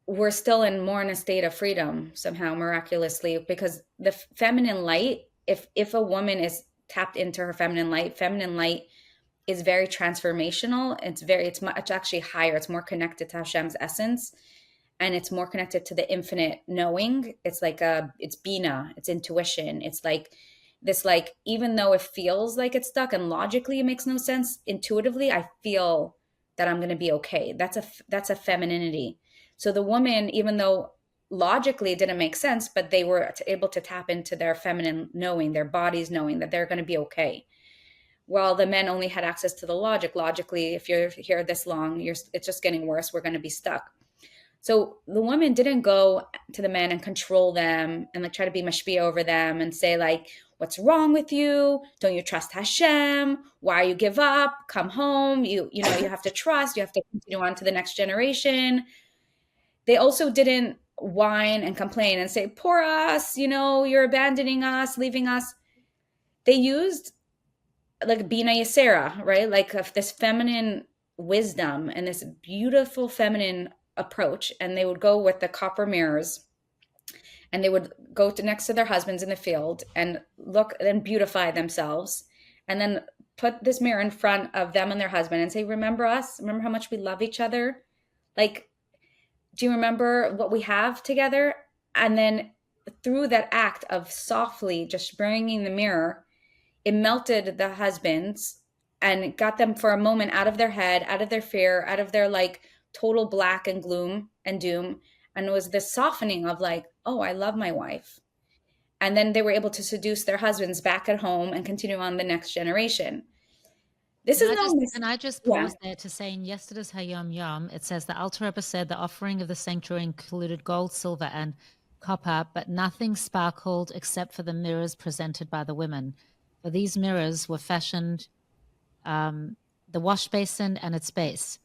were still more in a state of freedom somehow, miraculously, because the feminine light, if a woman is tapped into her feminine light is very transformational. It's actually higher. It's more connected to Hashem's essence, and it's more connected to the infinite knowing. It's like it's Bina, it's intuition. It's like this, like, even though it feels like it's stuck and logically it makes no sense, intuitively, I feel that I'm going to be okay. That's a femininity. So the woman, even though logically it didn't make sense, but they were able to tap into their feminine knowing, their bodies knowing that they're going to be okay. While the men only had access to the logic. Logically, if you're here this long, it's just getting worse. We're going to be stuck. So the woman didn't go to the men and control them and like try to be mashpia over them and say like, what's wrong with you? Don't you trust Hashem? Why you give up? Come home. You have to trust. You have to continue on to the next generation. They also didn't whine and complain and say, poor us, you're abandoning us, leaving us. They used like Bina Yasera, right? Like this feminine wisdom and this beautiful feminine approach. And they would go with the copper mirrors, and they would go next to their husbands in the field and look and beautify themselves, and then put this mirror in front of them and their husband and say, remember us? Remember how much we love each other? Like, do you remember what we have together? And then through that act of softly just bringing the mirror, it melted the husbands and got them for a moment out of their head, out of their fear, out of their like total black and gloom and doom. And it was this softening of like, oh, I love my wife. And then they were able to seduce their husbands back at home and continue on the next generation. I just pause there to say in yesterday's Hayom Yom, it says the Alter Rebbe said the offering of the sanctuary included gold, silver, and copper, but nothing sparkled except for the mirrors presented by the women. For these mirrors were fashioned, the wash basin and its base.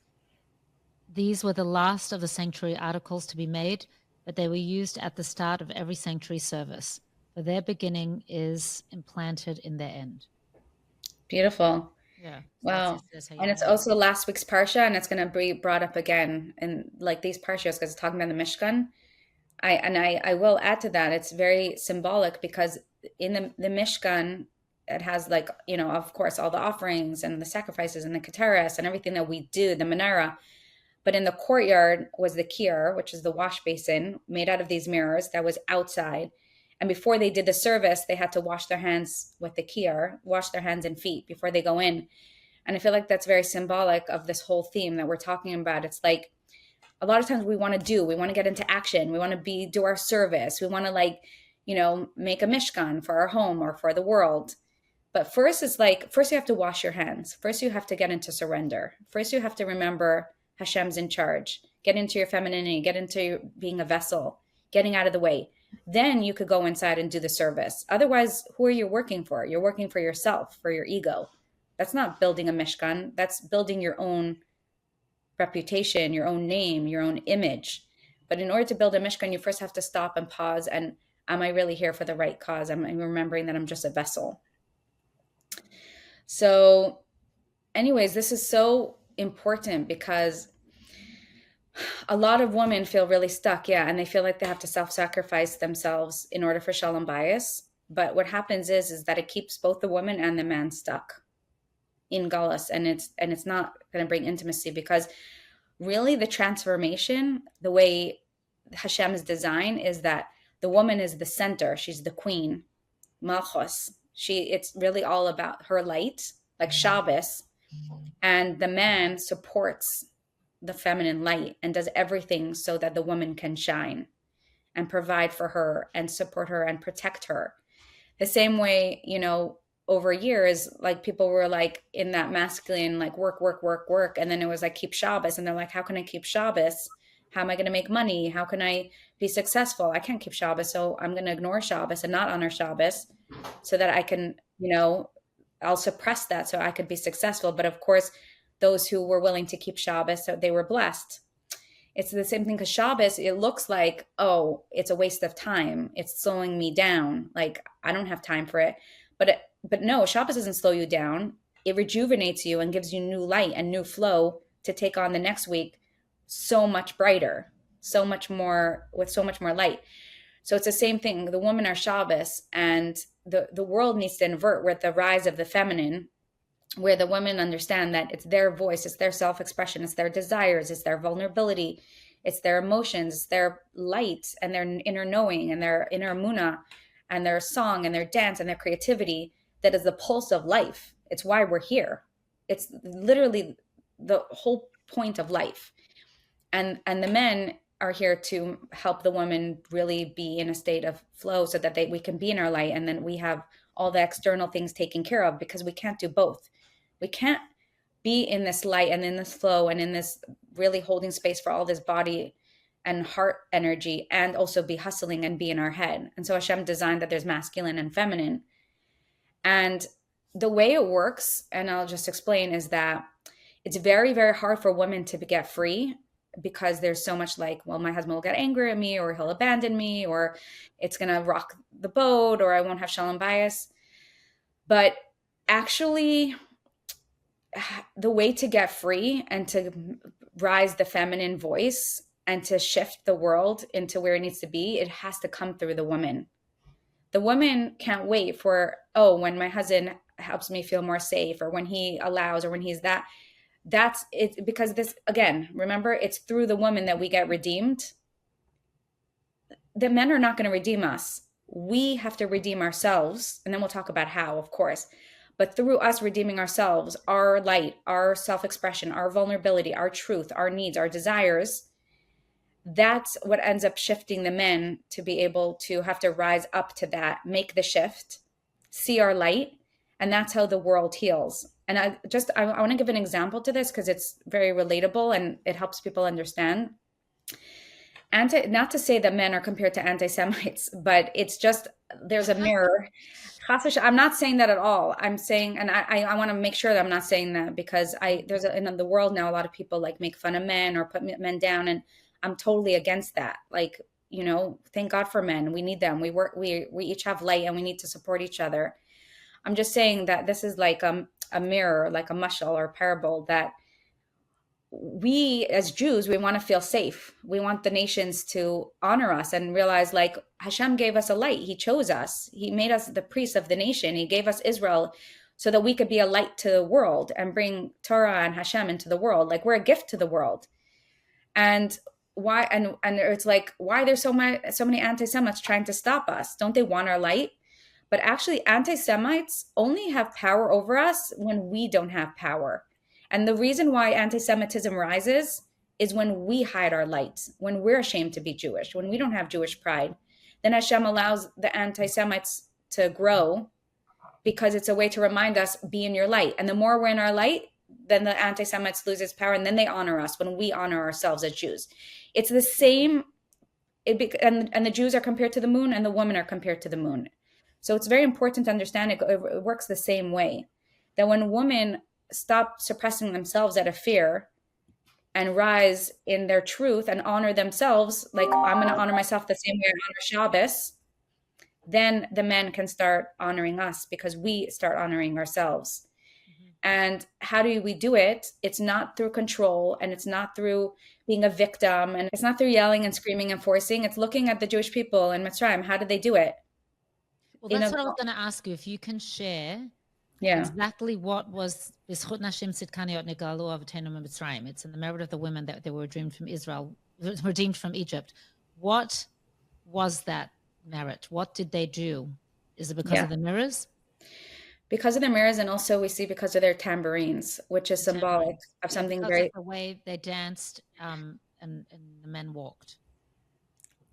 These were the last of the sanctuary articles to be made, but they were used at the start of every sanctuary service. For their beginning is implanted in their end. Beautiful. Yeah. Wow. That's how you And know. it's also last week's Parsha, and it's going to be brought up again in like these Parshas because it's talking about the Mishkan. I will add to that, it's very symbolic because in the Mishkan, it has like, of course, all the offerings and the sacrifices and the Keteris and everything that we do, the menorah. But in the courtyard was the kier, which is the wash basin made out of these mirrors that was outside. And before they did the service, they had to wash their hands with the kier, wash their hands and feet before they go in. And I feel like that's very symbolic of this whole theme that we're talking about. It's like a lot of times we want to get into action. We want to do our service. We want to make a mishkan for our home or for the world. But first you have to wash your hands. First you have to get into surrender. First you have to remember Hashem's in charge. Get into your femininity, get into being a vessel, getting out of the way. Then you could go inside and do the service. Otherwise, who are you working for? You're working for yourself, for your ego. That's not building a mishkan. That's building your own reputation, your own name, your own image. But in order to build a mishkan, you first have to stop and pause. And am I really here for the right cause? Am I remembering that I'm just a vessel? So anyways, this is so important because a lot of women feel really stuck. Yeah. And they feel like they have to self-sacrifice themselves in order for shalom bayis. But what happens is that it keeps both the woman and the man stuck in galus, and it's not going to bring intimacy, because really the transformation, the way Hashem is designed, is that the woman is the center. She's the queen, malchus. It's really all about her light, like Shabbos, and the man supports the feminine light and does everything so that the woman can shine and provide for her and support her and protect her. The same way, over years, like people were like in that masculine, like work, work, work, work. And then it was like, keep Shabbos. And they're like, how can I keep Shabbos? How am I going to make money? How can I be successful? I can't keep Shabbos. So I'm going to ignore Shabbos and not honor Shabbos so that I can, I'll suppress that so I could be successful. But of course, those who were willing to keep Shabbos, so they were blessed. It's the same thing, because Shabbos, it looks like, oh, it's a waste of time. It's slowing me down. Like, I don't have time for it. But no, Shabbos doesn't slow you down. It rejuvenates you and gives you new light and new flow to take on the next week so much brighter, so much more, with so much more light. So it's the same thing. The women are Shabbos, and the world needs to invert with the rise of the feminine, where the women understand that it's their voice, it's their self-expression, it's their desires, it's their vulnerability, it's their emotions, it's their light and their inner knowing and their inner emunah and their song and their dance and their creativity that is the pulse of life. It's why we're here. It's literally the whole point of life. And the men are here to help the women really be in a state of flow so that we can be in our light, and then we have all the external things taken care of, because we can't do both. We can't be in this light and in this flow and in this really holding space for all this body and heart energy and also be hustling and be in our head. And so Hashem designed that there's masculine and feminine. And the way it works, and I'll just explain, is that it's very, very hard for women to get free, because there's so much like, well, my husband will get angry at me, or he'll abandon me, or it's going to rock the boat, or I won't have shalom bayis. But actually, the way to get free and to rise the feminine voice and to shift the world into where it needs to be, it has to come through the woman. The woman can't wait for, when my husband helps me feel more safe, or when he allows, or when he's that's it. Because this, again, remember, it's through the woman that we get redeemed. The men are not going to redeem us. We have to redeem ourselves. And then we'll talk about how, of course. But through us redeeming ourselves, our light, our self-expression, our vulnerability, our truth, our needs, our desires, that's what ends up shifting the men to be able to have to rise up to that, make the shift, see our light. And that's how the world heals. And I want to give an example to this, because it's very relatable and it helps people understand. Not to say that men are compared to anti-Semites, but it's just, there's a mirror. I'm not saying that at all. I'm saying, and I want to make sure that I'm not saying that, because in the world now, a lot of people like make fun of men or put men down, and I'm totally against that. Like, thank God for men. We need them. We each have light, and we need to support each other. I'm just saying that this is like, a mirror, like a mashal or a parable, that we as Jews, we want to feel safe. We want the nations to honor us and realize, like, Hashem gave us a light. He chose us. He made us the priests of the nation. He gave us Israel so that we could be a light to the world and bring Torah and Hashem into the world. Like, we're a gift to the world. And why? And it's like, why there's so many anti-Semites trying to stop us? Don't they want our light? But actually, anti-Semites only have power over us when we don't have power. And the reason why anti-Semitism rises is when we hide our light, when we're ashamed to be Jewish, when we don't have Jewish pride. Then Hashem allows the anti-Semites to grow because it's a way to remind us, be in your light. And the more we're in our light, then the anti-Semites lose its power, and then they honor us when we honor ourselves as Jews. It's the same, and the Jews are compared to the moon, and the women are compared to the moon. So it's very important to understand it works the same way. That when women stop suppressing themselves out of fear and rise in their truth and honor themselves, like, I'm going to honor myself the same way I honor Shabbos, then the men can start honoring us because we start honoring ourselves. And how do we do it? It's not through control, and it's not through being a victim, and it's not through yelling and screaming and forcing. It's looking at the Jewish people in Mitzrayim. How did they do it? Well, that's what I was going to ask you. If you can share exactly what was it's in the merit of the women that they were redeemed from Israel, redeemed from Egypt. What was that merit? What did they do? Is it because of the mirrors? Because of the mirrors, and also we see because of their tambourines, which is symbolic of something very... Of the way they danced and the men walked.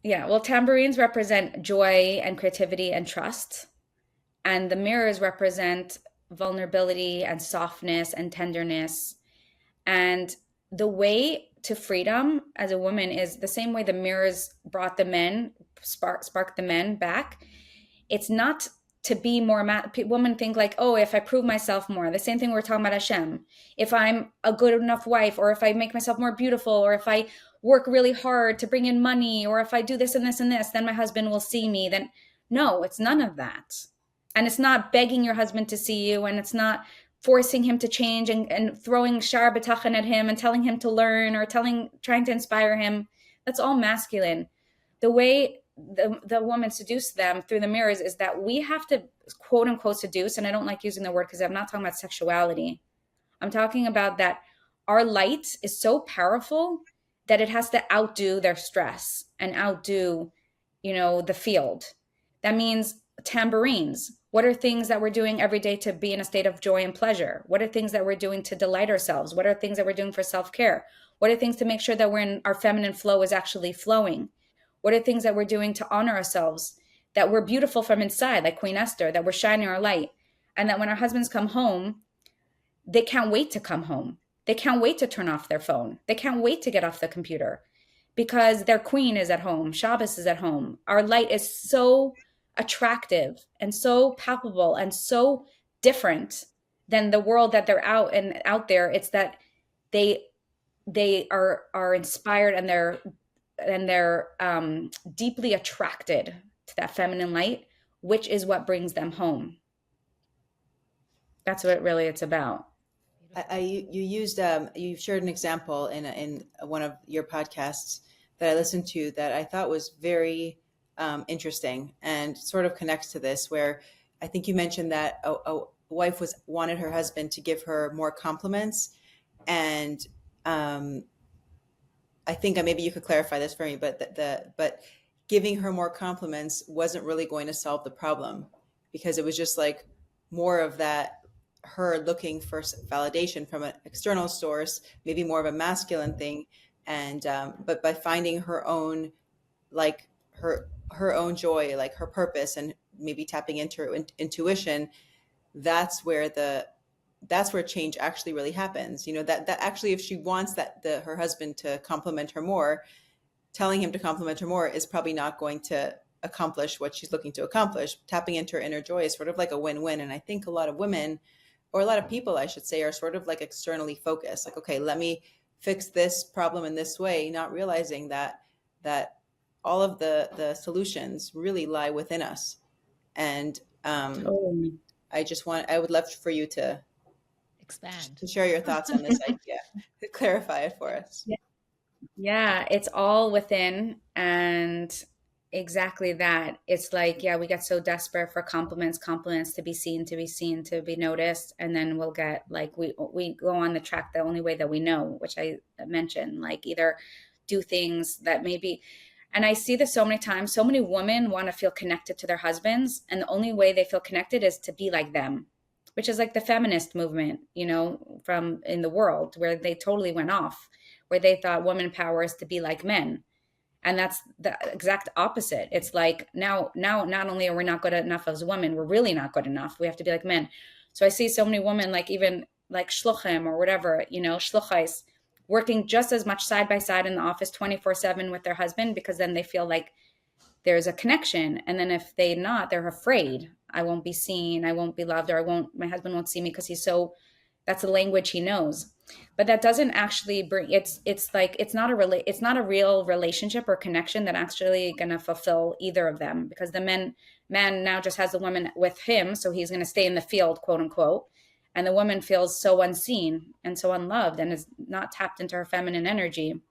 Yeah, well, tambourines represent joy and creativity and trust. And the mirrors represent vulnerability and softness and tenderness. And the way to freedom as a woman is the same way the mirrors brought the men, sparked the men back. It's not to be more, women think like, oh, if I prove myself more, the same thing we're talking about Hashem. If I'm a good enough wife, or if I make myself more beautiful, or if I work really hard to bring in money, or if I do this and this and this, then my husband will see me. Then no, it's none of that. And it's not begging your husband to see you, and it's not forcing him to change and throwing shar b'tachan at him and telling him to learn or trying to inspire him. That's all masculine. The way the woman seduced them through the mirrors is that we have to quote unquote seduce. And I don't like using the word because I'm not talking about sexuality. I'm talking about that our light is so powerful that it has to outdo their stress and outdo, the field. That means tambourines. What are things that we're doing every day to be in a state of joy and pleasure? What are things that we're doing to delight ourselves? What are things that we're doing for self-care? What are things to make sure that our feminine flow is actually flowing? What are things that we're doing to honor ourselves, that we're beautiful from inside, like Queen Esther, that we're shining our light, and that when our husbands come home, they can't wait to come home. They can't wait to turn off their phone. They can't wait to get off the computer because their queen is at home. Shabbos is at home. Our light is so attractive and so palpable and so different than the world that they're out there. It's that they are inspired and they're deeply attracted to that feminine light, which is what brings them home. That's what really it's about. You shared an example in one of your podcasts that I listened to that I thought was very interesting and sort of connects to this, where I think you mentioned that a wife wanted her husband to give her more compliments, and I think maybe you could clarify this for me, but giving her more compliments wasn't really going to solve the problem, because it was just like more of that, her looking for validation from an external source, maybe more of a masculine thing. And, but by finding her own, like her own joy, like her purpose, and maybe tapping into her intuition, that's where change actually really happens. That actually, if she wants her husband to compliment her more, telling him to compliment her more is probably not going to accomplish what she's looking to accomplish. Tapping into her inner joy is sort of like a win-win. And I think a lot of women, or a lot of people, I should say, are sort of like externally focused. Like, okay, let me fix this problem in this way, not realizing that all of the solutions really lie within us. And I would love for you to Expand. Share your thoughts on this idea. Clarify it for us. Yeah, it's all within. And exactly that. It's like, yeah, we get so desperate for compliments, to be seen, to be noticed. And then we'll get like, we go on the track the only way that we know, which I mentioned, like either do things that maybe, and I see this so many times, so many women want to feel connected to their husbands. And the only way they feel connected is to be like them, which is like the feminist movement, from in the world where they totally went off, where they thought woman power is to be like men. And that's the exact opposite. It's like now not only are we not good enough as women, we're really not good enough. We have to be like men. So I see so many women, like even like shluchim or whatever, shluchais, working just as much side by side in the office 24/7 with their husband, because then they feel like there's a connection. And then if they're afraid. I won't be seen, I won't be loved, or my husband won't see me because that's the language he knows. But that doesn't actually bring, it's not a real relationship or connection that actually going to fulfill either of them, because the man now just has the woman with him, so he's going to stay in the field, quote unquote, and the woman feels so unseen and so unloved and is not tapped into her feminine energy.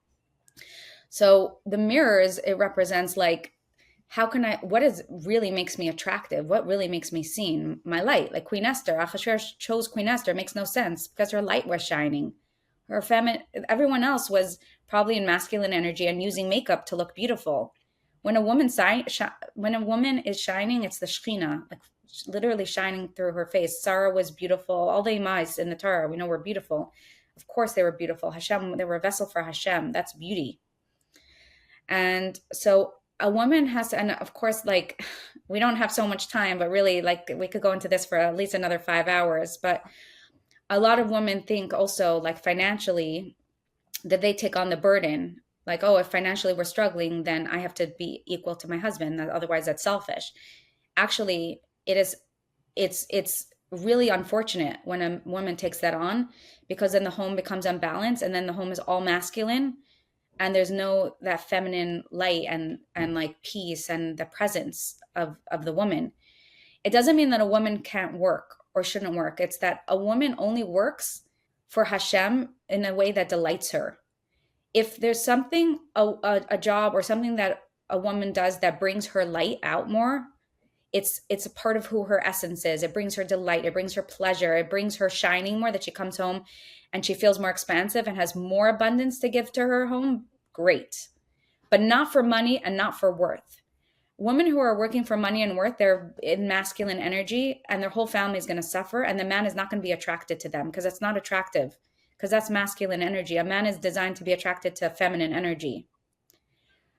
So the mirrors, it represents like, what really makes me attractive? What really makes me seen? My light, like Queen Esther. Achashverosh chose Queen Esther. It makes no sense because her light was shining. Everyone else was probably in masculine energy and using makeup to look beautiful. When a woman is shining, it's the Shekhinah, like literally shining through her face. Sarah was beautiful. All the imais in the Torah, we know, were beautiful. Of course they were beautiful. Hashem, they were a vessel for Hashem. That's beauty. And so a woman has to, and of course, like, we don't have so much time, but really, like, we could go into this for at least another 5 hours. But a lot of women think also, like, financially, that they take on the burden. Like, oh, if financially we're struggling, then I have to be equal to my husband. Otherwise, that's selfish. Actually, it's really unfortunate when a woman takes that on, because then the home becomes unbalanced, and then the home is all masculine. And there's that feminine light and like peace and the presence of the woman. It doesn't mean that a woman can't work or shouldn't work. It's that a woman only works for Hashem in a way that delights her. If there's something, a job or something that a woman does that brings her light out more, it's a part of who her essence is. It brings her delight. It brings her pleasure. It brings her shining more, that she comes home and she feels more expansive and has more abundance to give to her home. Great. But not for money and not for worth. Women who are working for money and worth, they're in masculine energy, and their whole family is going to suffer, and the man is not going to be attracted to them, because that's not attractive, because that's masculine energy. A man is designed to be attracted to feminine energy.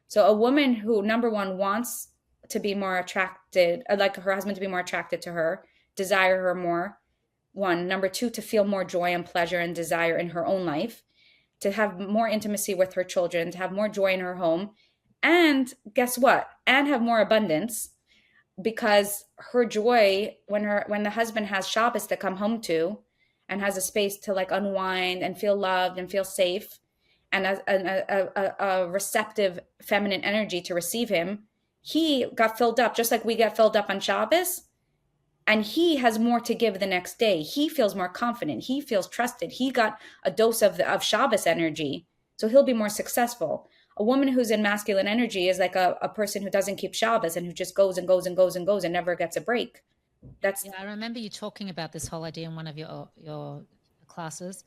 So a woman who, number one, wants to be more attracted, like her husband to be more attracted to her, desire her more. One. Number two, to feel more joy and pleasure and desire in her own life, to have more intimacy with her children, to have more joy in her home. And guess what? And have more abundance, because her joy, when the husband has Shabbos to come home to and has a space to like unwind and feel loved and feel safe, and a receptive feminine energy to receive him, he got filled up just like we get filled up on Shabbos. And he has more to give the next day. He feels more confident. He feels trusted. He got a dose of Shabbos energy, so he'll be more successful. A woman who's in masculine energy is like a person who doesn't keep Shabbos and who just goes and goes and goes and goes and never gets a break. I remember you talking about this whole idea in one of your classes.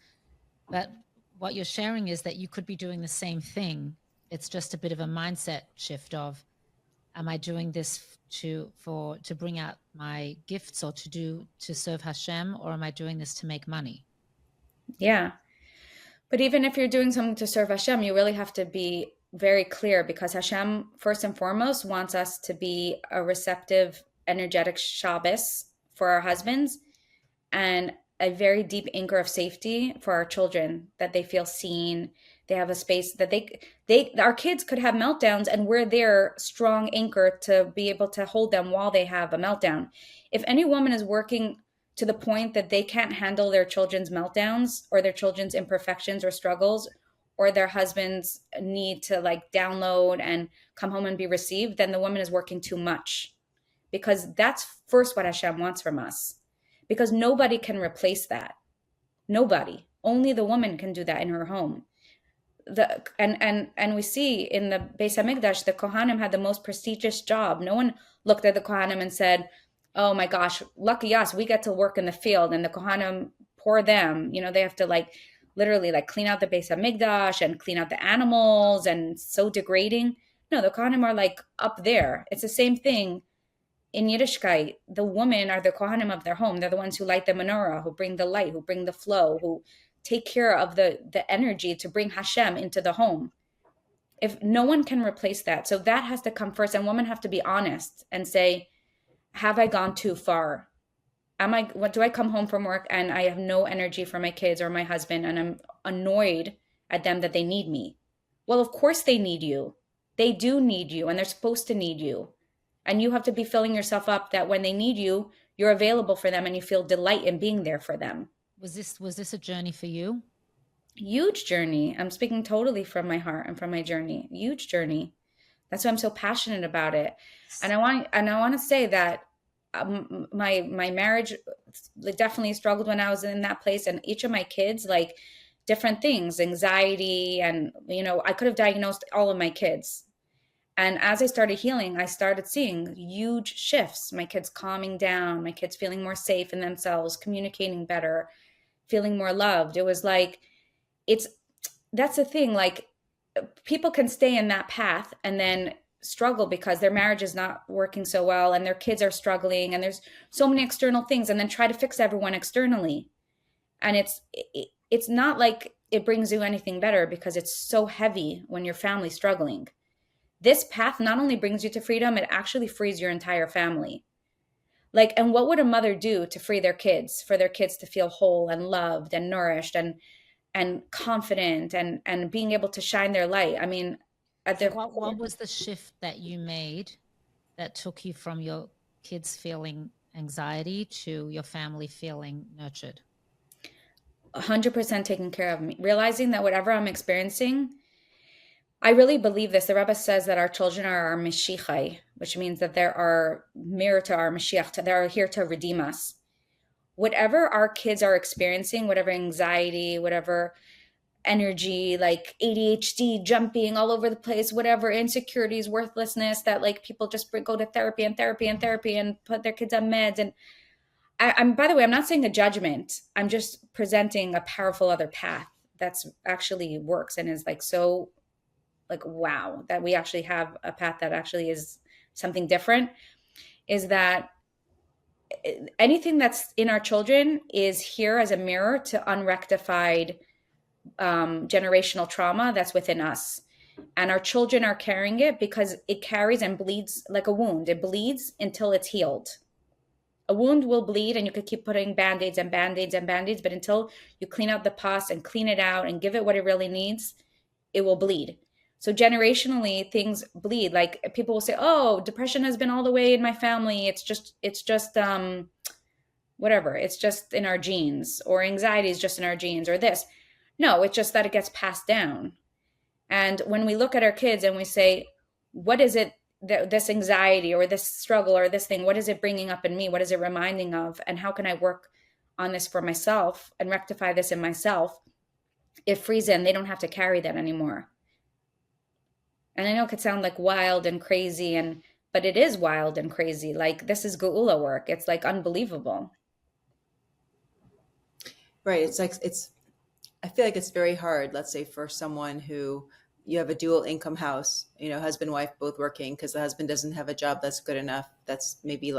But what you're sharing is that you could be doing the same thing. It's just a bit of a mindset shift of, am I doing this to bring out my gifts or to serve Hashem, or am I doing this to make money? Yeah. But even if you're doing something to serve Hashem, you really have to be very clear, because Hashem, first and foremost, wants us to be a receptive, energetic Shabbos for our husbands, and a very deep anchor of safety for our children, that they feel seen. They have a space that our kids could have meltdowns, and we're their strong anchor to be able to hold them while they have a meltdown. If any woman is working to the point that they can't handle their children's meltdowns or their children's imperfections or struggles, or their husband's need to like download and come home and be received, then the woman is working too much, because that's first what Hashem wants from us, because nobody can replace that. Nobody. Only the woman can do that in her home. And we see in the Beis Hamikdash, the Kohanim had the most prestigious job. No one looked at the Kohanim and said, "Oh my gosh, lucky us, we get to work in the field." And the Kohanim, poor them, they have to literally clean out the Beis Hamikdash and clean out the animals, and so degrading. No, the Kohanim are up there. It's the same thing in Yiddishkeit. The women are the Kohanim of their home. They're the ones who light the menorah, who bring the light, who bring the flow, who take care of the energy to bring Hashem into the home. If no one can replace that. So that has to come first. And women have to be honest and say, have I gone too far? Do I come home from work and I have no energy for my kids or my husband, and I'm annoyed at them that they need me? Well, of course they need you. They do need you, and they're supposed to need you. And you have to be filling yourself up that when they need you, you're available for them and you feel delight in being there for them. Was this a journey for you? Huge journey. I'm speaking totally from my heart and from my journey. Huge journey. That's why I'm so passionate about it. And I want to say that my marriage definitely struggled when I was in that place, and each of my kids, different things, anxiety, and I could have diagnosed all of my kids. And as I started healing, I started seeing huge shifts. My kids calming down, my kids feeling more safe in themselves, communicating better, feeling more loved. It was that's the thing. People can stay in that path and then struggle because their marriage is not working so well and their kids are struggling and there's so many external things, and then try to fix everyone externally. And it's not like it brings you anything better, because it's so heavy when your family's struggling. This path not only brings you to freedom, it actually frees your entire family. And what would a mother do to free their kids, for their kids to feel whole and loved and nourished and confident and being able to shine their light? I mean, what was the shift that you made that took you from your kids feeling anxiety to your family feeling nurtured? 100% taking care of me, realizing that whatever I'm experiencing, I really believe this. The Rebbe says that our children are our Mashiachai, which means that they're our mirror to our Mashiach. They're here to redeem us. Whatever our kids are experiencing, whatever anxiety, whatever energy, ADHD, jumping all over the place, whatever insecurities, worthlessness, that people just go to therapy and put their kids on meds. And I'm, by the way, I'm not saying a judgment. I'm just presenting a powerful other path that's actually works and is so wow, that we actually have a path that actually is something different. Is that anything that's in our children is here as a mirror to unrectified generational trauma that's within us. And our children are carrying it because it carries and bleeds like a wound. It bleeds until it's healed. A wound will bleed, and you could keep putting band-aids and band-aids and band-aids, but until you clean out the pus and clean it out and give it what it really needs, it will bleed. So generationally, things bleed. People will say, "Oh, depression has been all the way in my family. It's just whatever. It's just in our genes," or anxiety is just in our genes, or this. No, it's just that it gets passed down. And when we look at our kids and we say, "What is it that this anxiety or this struggle or this thing? What is it bringing up in me? What is it reminding of? And how can I work on this for myself and rectify this in myself?" It frees them. They don't have to carry that anymore. And I know it could sound wild and crazy, but it is wild and crazy. This is geula work. It's unbelievable. Right. I feel like it's very hard, let's say, for someone who you have a dual income house, husband, wife, both working, because the husband doesn't have a job that's good enough. That's maybe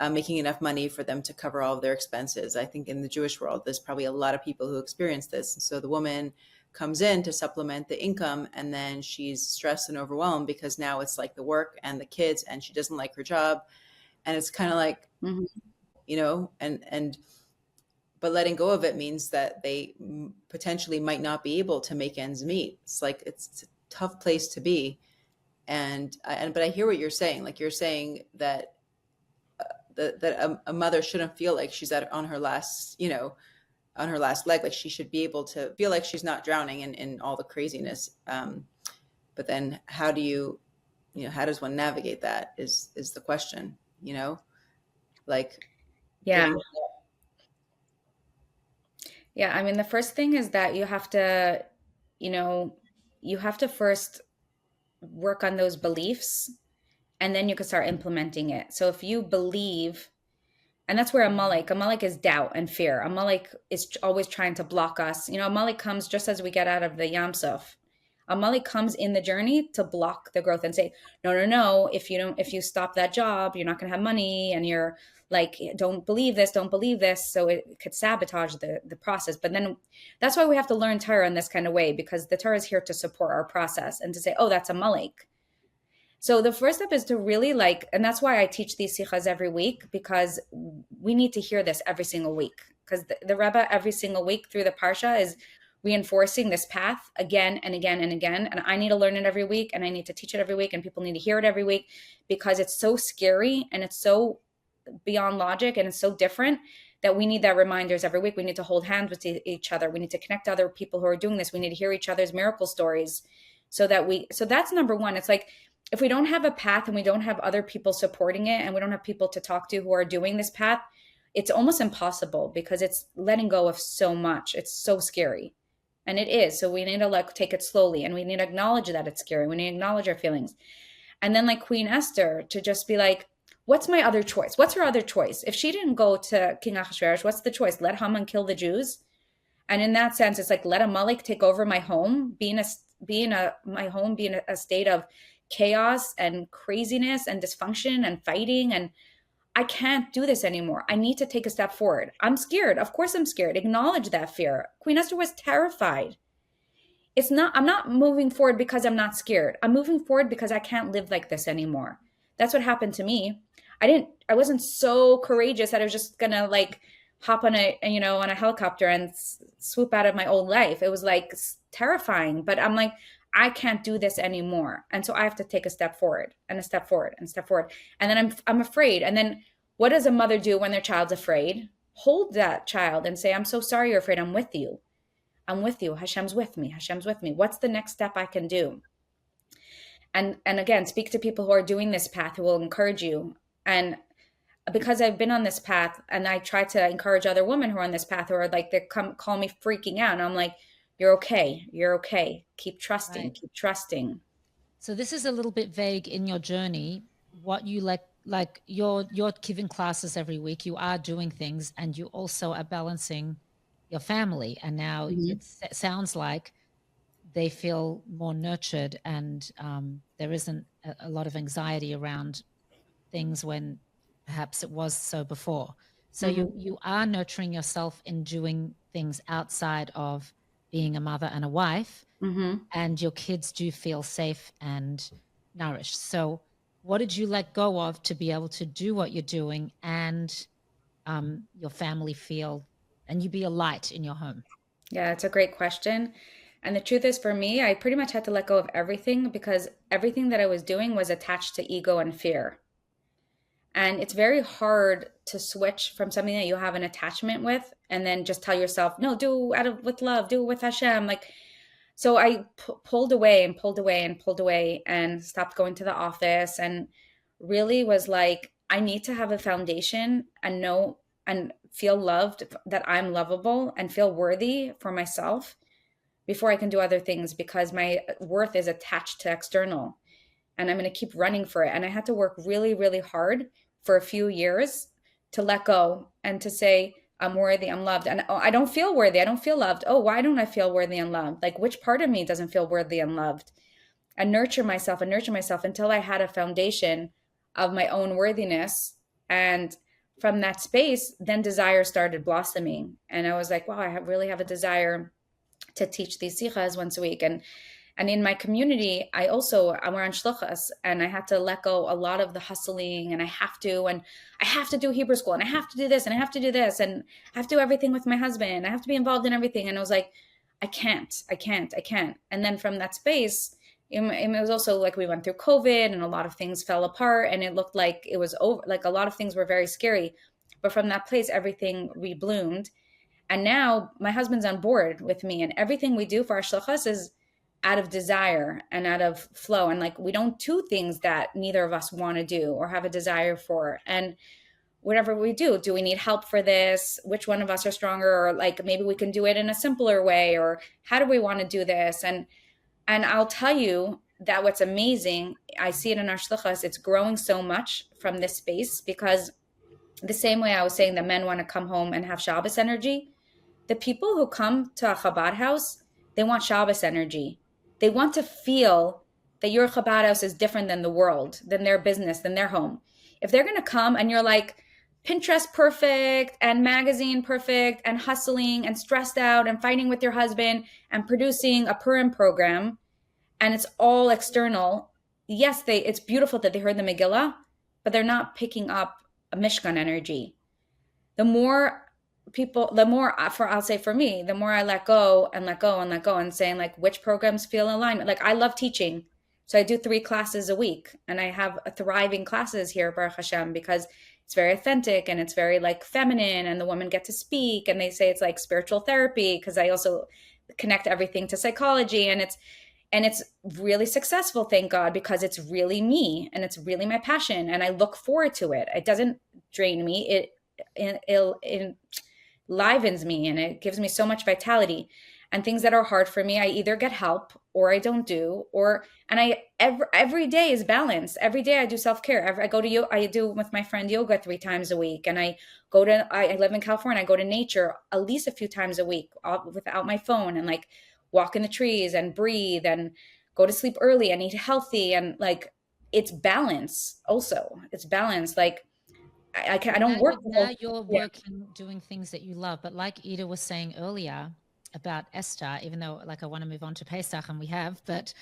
making enough money for them to cover all of their expenses. I think in the Jewish world, there's probably a lot of people who experience this. And so the woman comes in to supplement the income, and then she's stressed and overwhelmed because now it's the work and the kids, and she doesn't like her job. And it's kind of mm-hmm. But letting go of it means that they potentially might not be able to make ends meet. It's it's a tough place to be. But I hear what you're saying. You're saying that that a mother shouldn't feel like she's on her last, on her last leg. She should be able to feel like she's not drowning in all the craziness. But then how does one navigate that is the question, Yeah. Yeah, I mean, the first thing is that you know, you have to first work on those beliefs, and then you can start implementing it. So if you believe, and that's where Amalek is doubt and fear. Amalek is always trying to block us. Amalek comes just as we get out of the Yam Suf. Amalek comes in the journey to block the growth and say, no, no, no. If you stop that job, you're not going to have money, and you're like, don't believe this, don't believe this. So it could sabotage the process. But then that's why we have to learn Torah in this kind of way, because the Torah is here to support our process and to say, oh, that's Amalek. So the first step is to really and that's why I teach these sichas every week, because we need to hear this every single week. Because the Rebbe every single week through the Parsha is reinforcing this path again and again and again. And I need to learn it every week, and I need to teach it every week, and people need to hear it every week, because it's so scary and it's so beyond logic and it's so different that we need that reminders every week. We need to hold hands with each other. We need to connect to other people who are doing this. We need to hear each other's miracle stories so that's number one. It's like, if we don't have a path and we don't have other people supporting it, and we don't have people to talk to who are doing this path, it's almost impossible, because it's letting go of so much. It's so scary. And it is. So we need to take it slowly, and we need to acknowledge that it's scary. We need to acknowledge our feelings. And then, like Queen Esther, to just be like, what's my other choice? What's her other choice? If she didn't go to King Ahasuerus, what's the choice? Let Haman kill the Jews? And in that sense, it's like, let Amalek take over my home, be in a state of chaos and craziness and dysfunction and fighting, and I can't do this anymore. I need to take a step forward. I'm scared. Of course I'm scared. Acknowledge that fear. Queen Esther was terrified. I'm not moving forward because I'm not scared. I'm moving forward because I can't live like this anymore. That's what happened to me. I wasn't so courageous that I was just gonna hop on a helicopter and swoop out of my old life. It was terrifying, but I'm like, I can't do this anymore. And so I have to take a step forward and a step forward and a step forward. And then I'm afraid. And then what does a mother do when their child's afraid? Hold that child and say, I'm so sorry you're afraid. I'm with you. I'm with you. Hashem's with me. Hashem's with me. What's the next step I can do? And again, speak to people who are doing this path, who will encourage you. And because I've been on this path, and I try to encourage other women who are on this path, who are they call me freaking out. And I'm like, you're okay. You're okay. Keep trusting. Right. Keep trusting. So this is a little bit vague in your journey. What you like you're giving classes every week. You are doing things, and you also are balancing your family. And now it sounds like they feel more nurtured, and there isn't a lot of anxiety around things when perhaps it was so before. So you are nurturing yourself in doing things outside of being a mother and a wife, and your kids do feel safe and nourished. So what did you let go of to be able to do what you're doing, and your family feel, and you be a light in your home? Yeah, it's a great question. And the truth is, for me, I pretty much had to let go of everything, because everything that I was doing was attached to ego and fear. And it's very hard to switch from something that you have an attachment with and then just tell yourself, no, do with love, do it with Hashem. So I pulled away and pulled away and pulled away and stopped going to the office, and really was like, I need to have a foundation and know and feel loved, that I'm lovable and feel worthy for myself before I can do other things, because my worth is attached to external, and I'm going to keep running for it. And I had to work really, really hard for a few years to let go and to say, I'm worthy, I'm loved. And I don't feel worthy, I don't feel loved. Oh, why don't I feel worthy and loved? Which part of me doesn't feel worthy and loved? And nurture myself until I had a foundation of my own worthiness. And from that space, then desire started blossoming. And I was like, wow, I really have a desire to teach these sichas once a week. And in my community, I'm on shluchas, and I had to let go a lot of the hustling, and I have to do Hebrew school, and I have to do this, and I have to do this, and I have to do everything with my husband. I have to be involved in everything. And I was like, I can't. And then from that space, it was also like we went through COVID, and a lot of things fell apart, and it looked like it was over. Like a lot of things were very scary, but from that place, everything rebloomed. And now my husband's on board with me, and everything we do for our shluchas is out of desire and out of flow. And we don't do things that neither of us want to do or have a desire for. And whatever we do we need help for this? Which one of us are stronger? Or like, maybe we can do it in a simpler way, or how do we want to do this? And I'll tell you that what's amazing, I see it in our shluchas, it's growing so much from this space, because the same way I was saying that men want to come home and have Shabbos energy, the people who come to a Chabad house, they want Shabbos energy. They want to feel that your Chabad house is different than the world, than their business, than their home. If they're going to come and you're like Pinterest perfect and magazine perfect and hustling and stressed out and fighting with your husband and producing a Purim program, and it's all external, yes, it's beautiful that they heard the Megillah, but they're not picking up a Mishkan energy. The more people, I'll say for me, the more I let go and saying like, which programs feel aligned. Like, I love teaching. So I do 3 classes a week, and I have a thriving classes here, Baruch Hashem, because it's very authentic and it's very like feminine, and the women get to speak, and they say it's like spiritual therapy, because I also connect everything to psychology, and it's really successful, thank God, because it's really me and it's really my passion, and I look forward to it. It doesn't drain me. It livens me, and it gives me so much vitality. And things that are hard for me, I either get help or I don't do, and every day is balance. Every day I do self-care. I go to yoga. I do with my friend yoga 3 times a week. And I live in California. I go to nature at least a few times a week without my phone, and like walk in the trees and breathe and go to sleep early and eat healthy. And like, it's balance also. It's balance. Like, I don't work. Now you're working, doing things that you love. But like Eda was saying earlier about Esther, even though like I want to move on to Pesach, and we have, but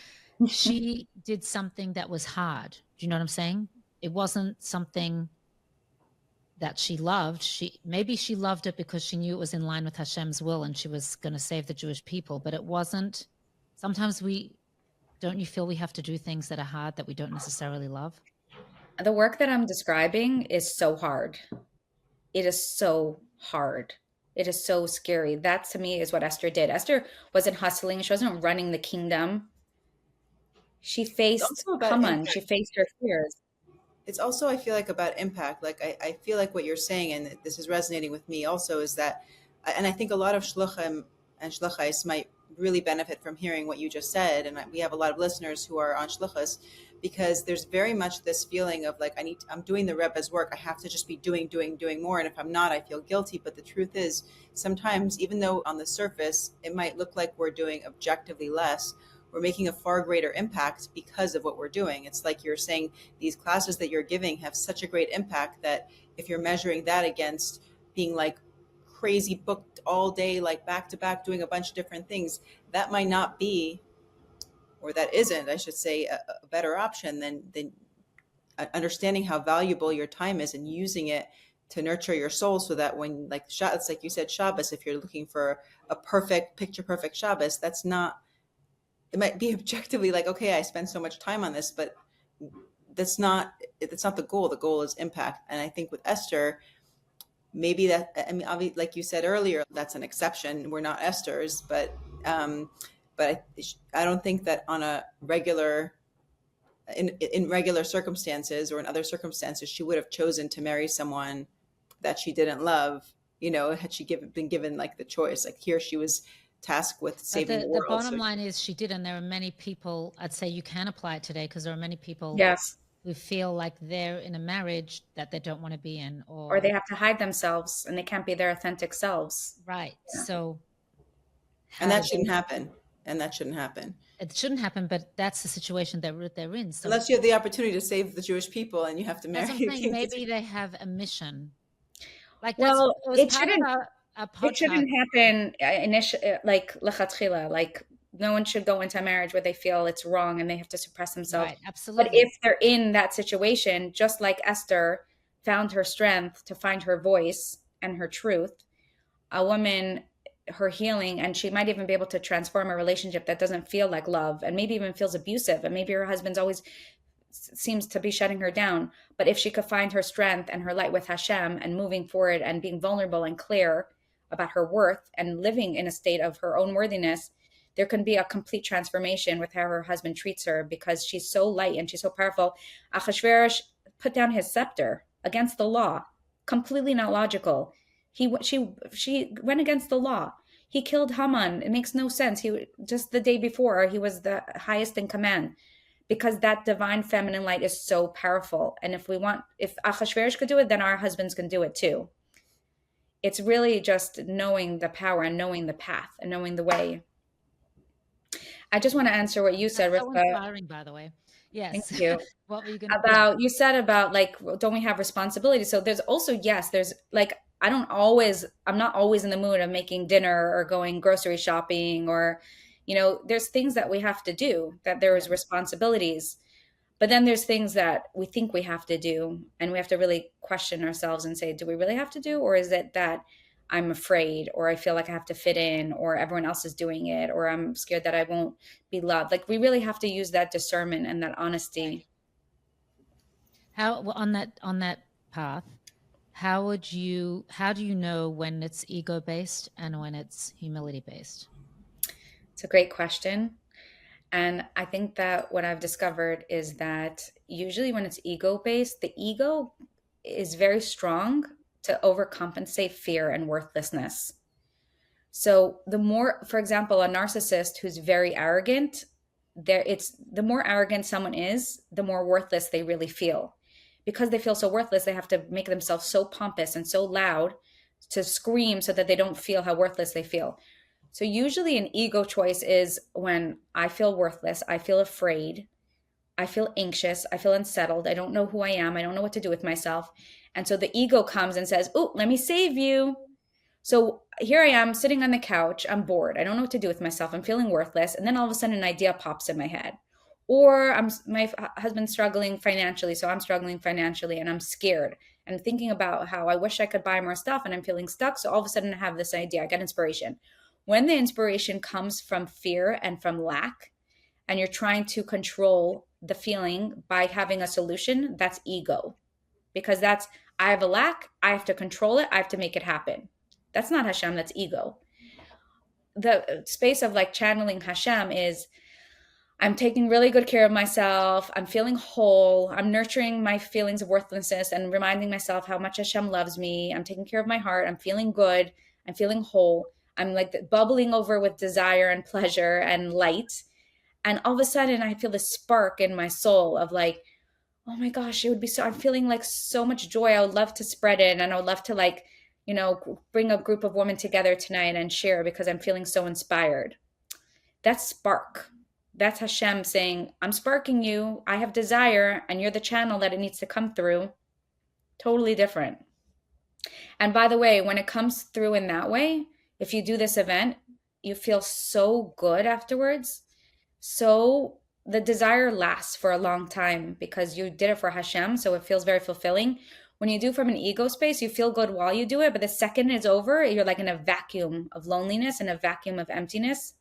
she did something that was hard. Do you know what I'm saying? It wasn't something that she loved. Maybe she loved it because she knew it was in line with Hashem's will and she was going to save the Jewish people, but it wasn't. Sometimes don't you feel we have to do things that are hard that we don't necessarily love? The work that I'm describing is so hard. It is so hard. It is so scary. That to me is what Esther did. Esther wasn't hustling. She wasn't running the kingdom. She faced, she faced her fears. It's also, I feel like, about impact. Like, I feel like what you're saying, and this is resonating with me also, is that, and I think a lot of shluchim and shluchais might really benefit from hearing what you just said. And we have a lot of listeners who are on shluchas, because there's very much this feeling of like, I'm doing the Rebbe's work. I have to just be doing more. And if I'm not, I feel guilty. But the truth is, sometimes, even though on the surface, it might look like we're doing objectively less, we're making a far greater impact because of what we're doing. It's like you're saying, these classes that you're giving have such a great impact that if you're measuring that against being like crazy booked all day, like back to back, doing a bunch of different things, that might not be, or that isn't, I should say, a better option than understanding how valuable your time is and using it to nurture your soul, so that when, like, it's like you said, Shabbos, if you're looking for a perfect, picture perfect Shabbos, that's not, it might be objectively like, okay, I spend so much time on this, but that's not the goal. The goal is impact. And I think with Esther, maybe that, I mean, obviously, like you said earlier, that's an exception. We're not Esther's, but I don't think that on a regular, in regular circumstances or in other circumstances, she would have chosen to marry someone that she didn't love, had she been given like the choice. Like, here she was tasked with saving the world. The bottom line is she did, and there are many people, I'd say you can apply it today, because there are many people who feel like they're in a marriage that they don't want to be in, or they have to hide themselves and they can't be their authentic selves. Right. So, and that shouldn't happen. It shouldn't happen, but that's the situation that they're in. So, unless you have the opportunity to save the Jewish people and you have to marry. Maybe they have a mission. Like, well, it shouldn't happen initially, like lechatchila. Like, no one should go into a marriage where they feel it's wrong and they have to suppress themselves. Right, absolutely. But if they're in that situation, just like Esther found her strength to find her voice and her truth, a woman, her healing, and she might even be able to transform a relationship that doesn't feel like love and maybe even feels abusive, and maybe her husband's always seems to be shutting her down. But if she could find her strength and her light with Hashem and moving forward and being vulnerable and clear about her worth and living in a state of her own worthiness, there can be a complete transformation with how her husband treats her, because she's so light and she's so powerful. Achashverosh put down his scepter against the law. completely not logical. She went against the law. He killed Haman. It makes no sense. He just the day before he was the highest in command, because that divine feminine light is so powerful. And if Achashverosh could do it, then our husbands can do it too. It's really just knowing the power and knowing the path and knowing the way. I just want to answer what you said, That's so Rivkah. inspiring, by the way. Yes. Thank you. What were you going to You said about like, don't we have responsibility? So there's also, yes, there's like, I'm not always in the mood of making dinner or going grocery shopping, or, there's things that we have to do, that there is responsibilities. But then there's things that we think we have to do, and we have to really question ourselves and say, do we really have to do? Or is it that I'm afraid, or I feel like I have to fit in, or everyone else is doing it, or I'm scared that I won't be loved? Like, we really have to use that discernment and that honesty. How, on that path, how do you know when it's ego-based and when it's humility-based? It's a great question. And I think that what I've discovered is that usually when it's ego-based, the ego is very strong to overcompensate fear and worthlessness. So the more, for example, a narcissist who's very arrogant, the more arrogant someone is, the more worthless they really feel. Because they feel so worthless, they have to make themselves so pompous and so loud to scream so that they don't feel how worthless they feel. So usually an ego choice is when I feel worthless, I feel afraid, I feel anxious, I feel unsettled, I don't know who I am, I don't know what to do with myself. And so the ego comes and says, oh, let me save you. So here I am sitting on the couch, I'm bored, I don't know what to do with myself, I'm feeling worthless. And then all of a sudden an idea pops in my head. Or my husband's struggling financially, so I'm struggling financially and I'm scared and thinking about how I wish I could buy more stuff and I'm feeling stuck. So all of a sudden I have this idea, I get inspiration. When the inspiration comes from fear and from lack, and you're trying to control the feeling by having a solution, that's ego. Because I have a lack, I have to control it, I have to make it happen. That's not Hashem, that's ego. The space of like channeling Hashem is, I'm taking really good care of myself, I'm feeling whole, I'm nurturing my feelings of worthlessness and reminding myself how much Hashem loves me, I'm taking care of my heart, I'm feeling good, I'm feeling whole. I'm like bubbling over with desire and pleasure and light. And all of a sudden I feel this spark in my soul of like, oh my gosh, I'm feeling like so much joy. I would love to spread it. And I would love to like, bring a group of women together tonight and share because I'm feeling so inspired. That's spark. That's Hashem saying, I'm sparking you. I have desire and you're the channel that it needs to come through. Totally different. And by the way, when it comes through in that way, if you do this event, you feel so good afterwards. So the desire lasts for a long time because you did it for Hashem. So it feels very fulfilling. When you do from an ego space, you feel good while you do it. But the second it's over, you're like in a vacuum of loneliness and a vacuum of emptiness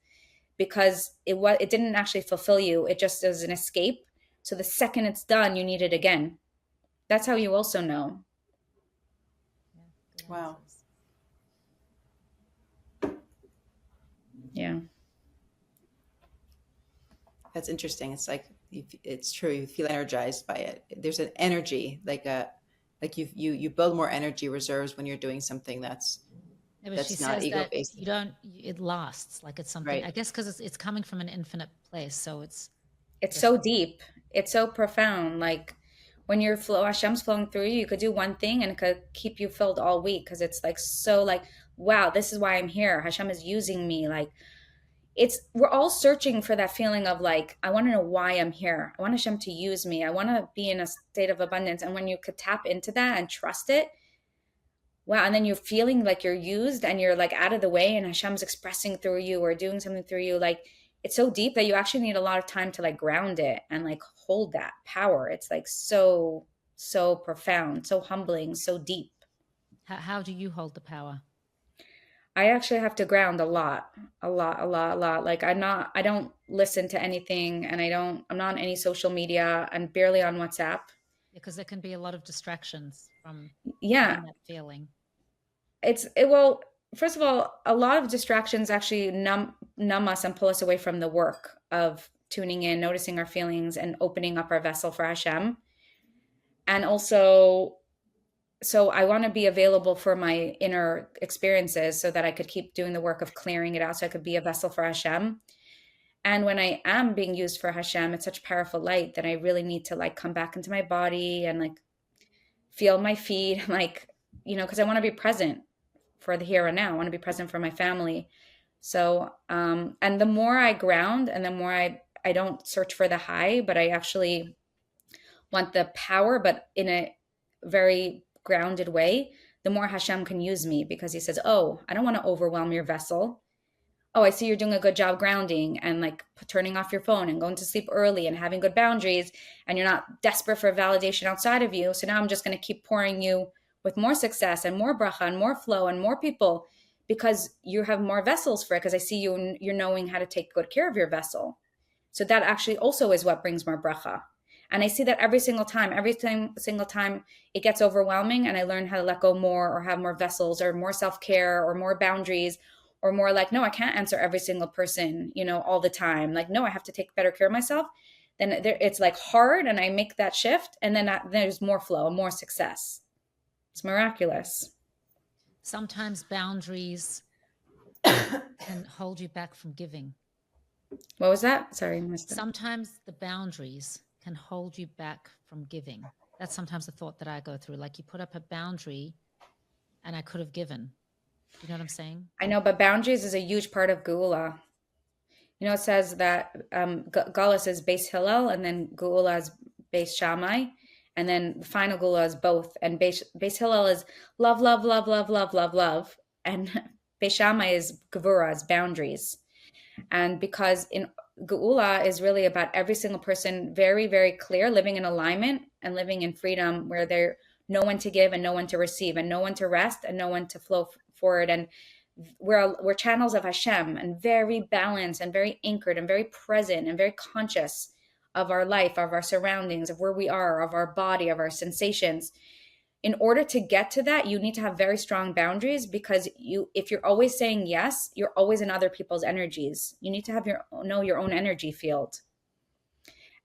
because it didn't actually fulfill you. It just is an escape. So the second it's done, you need it again. That's how you also know. Wow. Yeah. That's interesting. It's like, it's true. You feel energized by it. There's an energy, like you build more energy reserves when you're doing something that's not ego based. It lasts, like it's something, right. I guess because it's coming from an infinite place. So it's so deep. It's so profound. Like when Hashem's flowing through you, you could do one thing and it could keep you filled all week. Cause it's like, so like, wow, this is why I'm here. Hashem is using me. Like we're all searching for that feeling of like, I want to know why I'm here. I want Hashem to use me. I want to be in a state of abundance. And when you could tap into that and trust it, wow. And then you're feeling like you're used and you're like out of the way and Hashem's expressing through you or doing something through you. Like it's so deep that you actually need a lot of time to like ground it and like hold that power. It's like so profound, so humbling, so deep. How do you hold the power? I actually have to ground a lot. Like I don't listen to anything and I'm not on any social media and barely on WhatsApp. Because there can be a lot of distractions from that feeling. Well, first of all, a lot of distractions actually numb us and pull us away from the work of tuning in, noticing our feelings and opening up our vessel for Hashem. And also so I want to be available for my inner experiences so that I could keep doing the work of clearing it out, so I could be a vessel for Hashem. And when I am being used for Hashem, it's such powerful light that I really need to like come back into my body and like feel my feet, like, because I want to be present for the here and now. I want to be present for my family. So, and the more I ground and the more I don't search for the high, but I actually want the power, but in a very grounded way, the more Hashem can use me, because he says, oh, I don't want to overwhelm your vessel. Oh, I see you're doing a good job grounding and like turning off your phone and going to sleep early and having good boundaries, and you're not desperate for validation outside of you. So now I'm just going to keep pouring you with more success and more bracha and more flow and more people, because you have more vessels for it, because I see you're knowing how to take good care of your vessel. So that actually also is what brings more bracha. And I see that every single time it gets overwhelming and I learn how to let go more or have more vessels or more self-care or more boundaries, or more like, no, I can't answer every single person, all the time. Like, no, I have to take better care of myself. Then it's like hard, and I make that shift, and then there's more flow, more success. It's miraculous. Sometimes boundaries can hold you back from giving. What was that? Sorry, I missed it. Sometimes the boundaries can hold you back from giving. That's sometimes the thought that I go through. Like, you put up a boundary and I could have given. You know what I'm saying? I know, but boundaries is a huge part of Geula. It says that Galus is Beis Hillel, and then Geula is Beis Shammai, and then the final Geula is both. And Beis Hillel is love, love, love, love, love, love, love, and Beis Shammai is Gevura, is boundaries. And because in Geula is really about every single person very, very clear, living in alignment and living in freedom, where they're no one to give and no one to receive and no one to rest and no one to flow forward. And we're channels of Hashem, and very balanced and very anchored and very present and very conscious of our life, of our surroundings, of where we are, of our body, of our sensations. In order to get to that, you need to have very strong boundaries, because if you're always saying yes, you're always in other people's energies. You need to have your own energy field.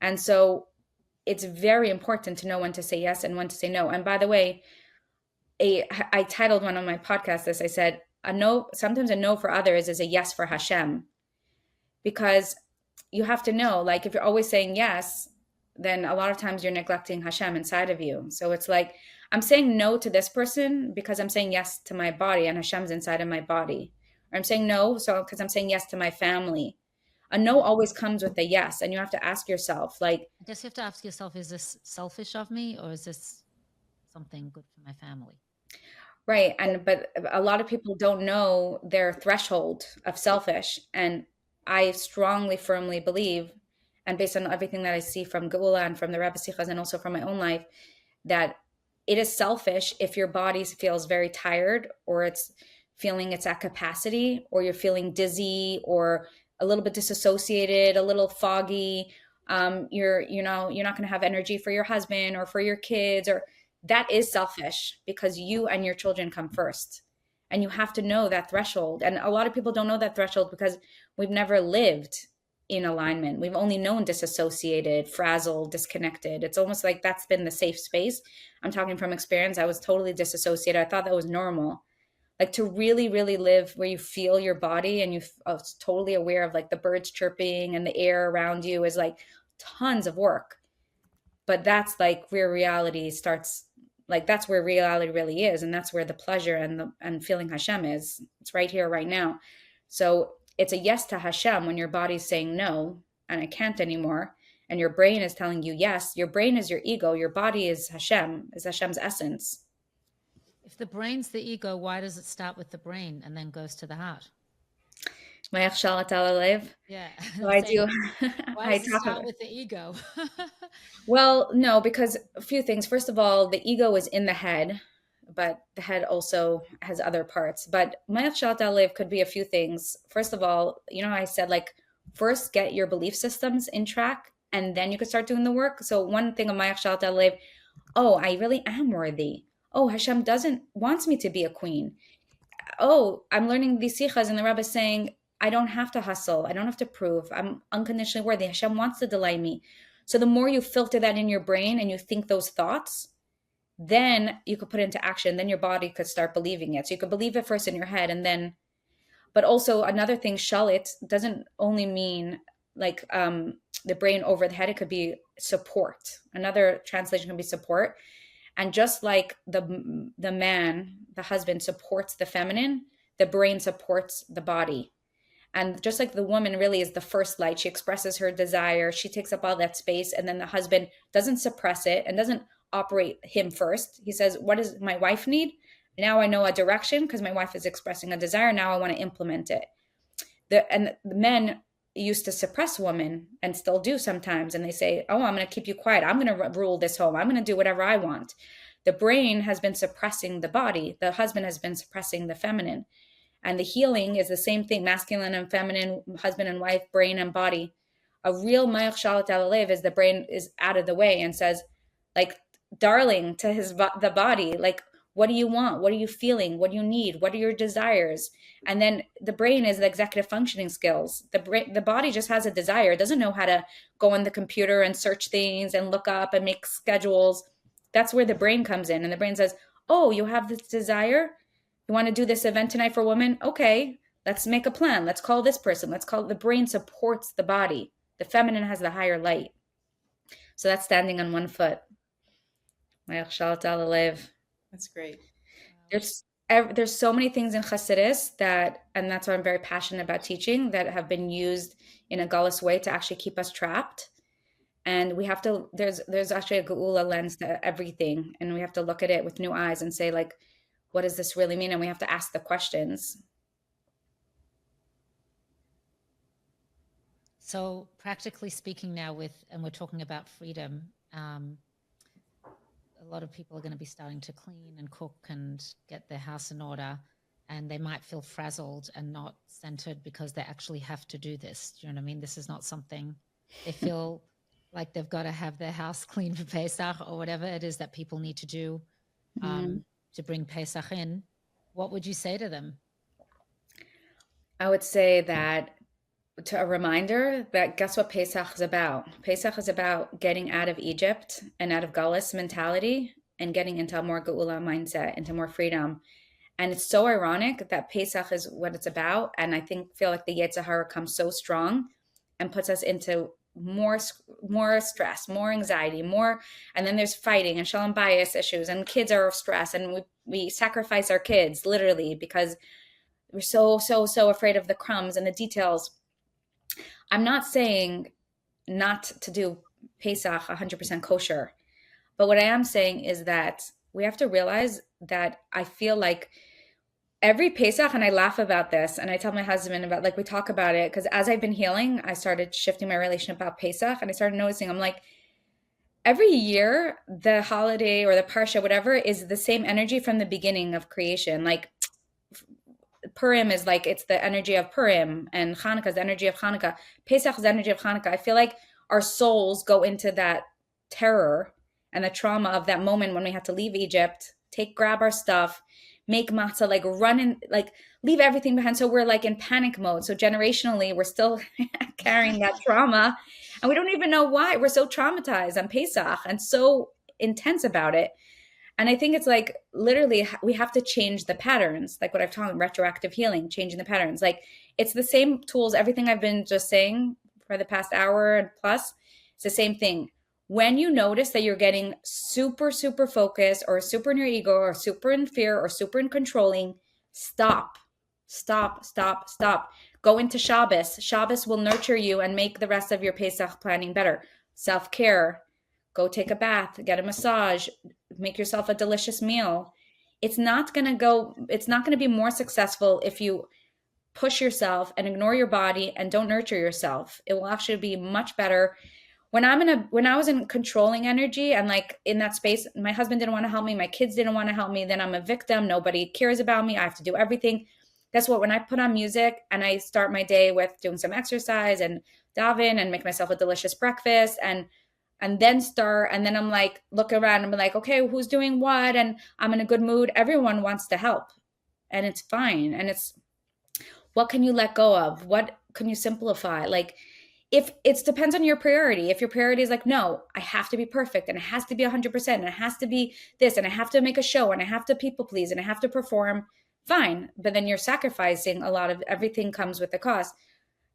And so it's very important to know when to say yes and when to say no. And by the way, I titled one of my podcasts this. I said, sometimes a no for others is a yes for Hashem, because you have to know, like, if you're always saying yes, then a lot of times you're neglecting Hashem inside of you. So it's like, I'm saying no to this person because I'm saying yes to my body, and Hashem's inside of my body. Or I'm saying no because I'm saying yes to my family. A no always comes with a yes, and you have to ask yourself, like, I guess you have to ask yourself, is this selfish of me, or is this something good for my family? Right. But a lot of people don't know their threshold of selfish. And I strongly, firmly believe, and based on everything that I see from Geula and from the Rebbe Sichas and also from my own life, that it is selfish if your body feels very tired, or it's feeling it's at capacity, or you're feeling dizzy or a little bit disassociated, a little foggy. You're not going to have energy for your husband or for your kids, or that is selfish, because you and your children come first. And you have to know that threshold. And a lot of people don't know that threshold because we've never lived in alignment. We've only known disassociated, frazzled, disconnected. It's almost like that's been the safe space. I'm talking from experience. I was totally disassociated. I thought that was normal. Like, to really, really live where you feel your body and you are totally aware of like the birds chirping and the air around you is like tons of work. But that's like where reality starts. Like, that's where reality really is. And that's where the pleasure and feeling Hashem is. It's right here, right now. So it's a yes to Hashem when your body's saying no, and I can't anymore. And your brain is telling you yes. Your brain is your ego. Your body is Hashem, is Hashem's essence. If the brain's the ego, why does it start with the brain and then goes to the heart? Yeah. So I do. Why does it start with the ego? Well, no, because a few things. First of all, the ego is in the head, but the head also has other parts. But Mayach Shalat Alev could be a few things. First of all, I said, like, first get your belief systems in track, and then you could start doing the work. So one thing of Mayach Shalat Alev, oh, I really am worthy. Oh, Hashem wants me to be a queen. Oh, I'm learning these sichas, and the Rebbe is saying, I don't have to hustle. I don't have to prove. I'm unconditionally worthy. Hashem wants to delight me. So the more you filter that in your brain and you think those thoughts, then you could put it into action. Then your body could start believing it. So you could believe it first in your head, and then, but also another thing, shalit doesn't only mean like the brain over the head. It could be support. Another translation can be support. And just like the man, the husband supports the feminine, the brain supports the body. And just like the woman really is the first light, she expresses her desire, she takes up all that space, and then the husband doesn't suppress it and doesn't operate him first. He says, what does my wife need? Now I know a direction because my wife is expressing a desire. Now I want to implement it. And the men used to suppress women and still do sometimes. And they say, oh, I'm going to keep you quiet. I'm going to rule this home. I'm going to do whatever I want. The brain has been suppressing the body. The husband has been suppressing the feminine. And the healing is the same thing, masculine and feminine, husband and wife, brain and body. A real mayach shalat al alev is the brain is out of the way and says, like, darling, to the body, like, what do you want? What are you feeling? What do you need? What are your desires? And then the brain is the executive functioning skills. The body just has a desire. It doesn't know how to go on the computer and search things and look up and make schedules. That's where the brain comes in. And the brain says, oh, you have this desire? You want to do this event tonight for women? Okay, let's make a plan. Let's call this person. The brain supports the body. The feminine has the higher light. So that's standing on one foot. That's great. There's so many things in Chassidus and that's why I'm very passionate about teaching, that have been used in a gullus way to actually keep us trapped. And we have to, there's actually a geula lens to everything. And we have to look at it with new eyes and say, like, what does this really mean? And we have to ask the questions. So practically speaking now and we're talking about freedom, a lot of people are going to be starting to clean and cook and get their house in order, and they might feel frazzled and not centered because they actually have to do this. Do you know what I mean? This is not something they feel like they've got to have their house clean for Pesach or whatever it is that people need to do to bring Pesach in. What would you say to them? I would say that to a reminder that guess what Pesach is about? Pesach is about getting out of Egypt and out of Gullus mentality and getting into a more Geula mindset, into more freedom. And it's so ironic that Pesach is what it's about. And I feel like the Yetzer Hara comes so strong and puts us into more stress, more anxiety, and then there's fighting and shalom bias issues, and kids are stressed, and we sacrifice our kids literally because we're so afraid of the crumbs and the details. I'm not saying not to do Pesach 100% kosher, but what I am saying is that we have to realize that I feel like every Pesach, and I laugh about this, and I tell my husband about, like, we talk about it, because as I've been healing, I started shifting my relationship about Pesach, and I started noticing, I'm like, every year, the holiday or the parsha, whatever, is the same energy from the beginning of creation. Like, Purim is like, it's the energy of Purim, and Hanukkah is the energy of Hanukkah. Pesach is the energy of Hanukkah. I feel like our souls go into that terror and the trauma of that moment when we had to leave Egypt, grab our stuff, make matzah, like run in, like leave everything behind. So we're like in panic mode. So generationally, we're still carrying that trauma, and we don't even know why. We're so traumatized on Pesach and so intense about it. And I think it's like, literally, we have to change the patterns, like what I've taught, retroactive healing, changing the patterns. Like, it's the same tools, everything I've been just saying for the past hour and plus, it's the same thing. When you notice that you're getting super focused, or super in your ego, or super in fear, or super in controlling, stop. Go into Shabbos. Shabbos will nurture you and make the rest of your Pesach planning better. Self-care. Go take a bath, get a massage, make yourself a delicious meal. It's not going to be more successful if you push yourself and ignore your body and don't nurture yourself. It will actually be much better. When I was in controlling energy and like in that space, my husband didn't want to help me, my kids didn't want to help me, then I'm a victim, nobody cares about me, I have to do everything. Guess what? When I put on music and I start my day with doing some exercise and daven and make myself a delicious breakfast and then I'm like, look around and be like, okay, who's doing what? And I'm in a good mood. Everyone wants to help, and it's fine. And it's, what can you let go of? What can you simplify? Like, if it depends on your priority. If your priority is like, no, I have to be perfect and it has to be 100% and it has to be this and I have to make a show and I have to people please and I have to perform, fine. But then you're sacrificing a lot of everything comes with the cost.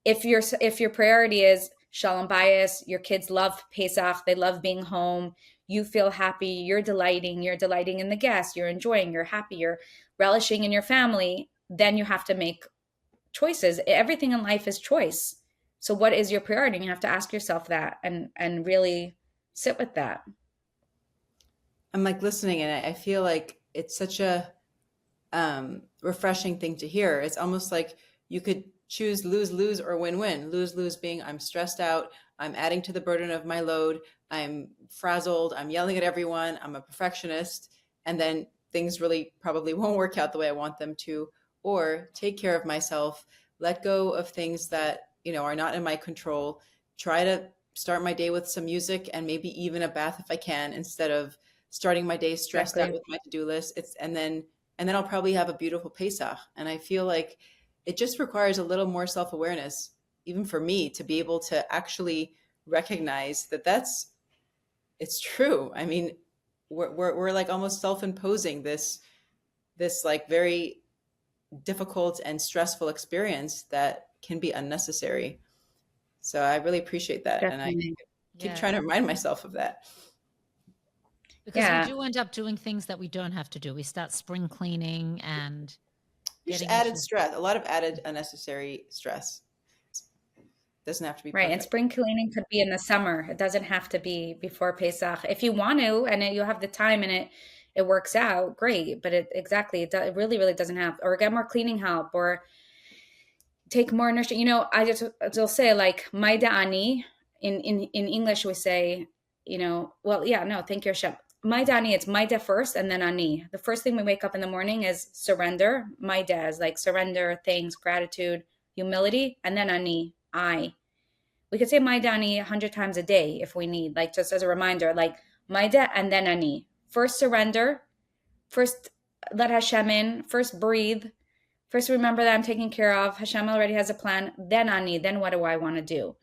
If your priority is shalom bayis, your kids love Pesach, they love being home, you feel happy, you're delighting in the guests, you're enjoying, you're happy, you're relishing in your family, then you have to make choices. Everything in life is choice. So what is your priority? And you have to ask yourself that and really sit with that. I'm like listening, and I feel like it's such a refreshing thing to hear. It's almost like you could choose lose or win-win. Lose being I'm stressed out, I'm adding to the burden of my load, I'm frazzled, I'm yelling at everyone, I'm a perfectionist, and then things really probably won't work out the way I want them to. Or take care of myself, let go of things that, are not in my control, try to start my day with some music and maybe even a bath if I can, instead of starting my day stressed out with my to-do list. And then I'll probably have a beautiful Pesach. And I feel like it just requires a little more self-awareness, even for me, to be able to actually recognize that it's true. I mean, we're like almost self-imposing this like very difficult and stressful experience that can be unnecessary. So I really appreciate that. Definitely. And I keep trying to remind myself of that. Because we do end up doing things that we don't have to do. We start spring cleaning and just added stress, a lot of added unnecessary stress. Doesn't have to be perfect. Right. And spring cleaning could be in the summer. It doesn't have to be before Pesach. If you want to, and you have the time and it works out, great. But it really, really doesn't have, or get more cleaning help or take more nourishing. I'll say like, my da'ani, in English we say, thank you, Hashem. My da'ani, it's my da first and then ani. The first thing we wake up in the morning is surrender. My da is like surrender, thanks, gratitude, humility, and then ani, I. We could say my da'ani 100 times a day if we need, like just as a reminder, like my da and then ani. First surrender, first let Hashem in, first breathe, first remember that I'm taken care of. Hashem already has a plan. Then ani, then what do I want to do?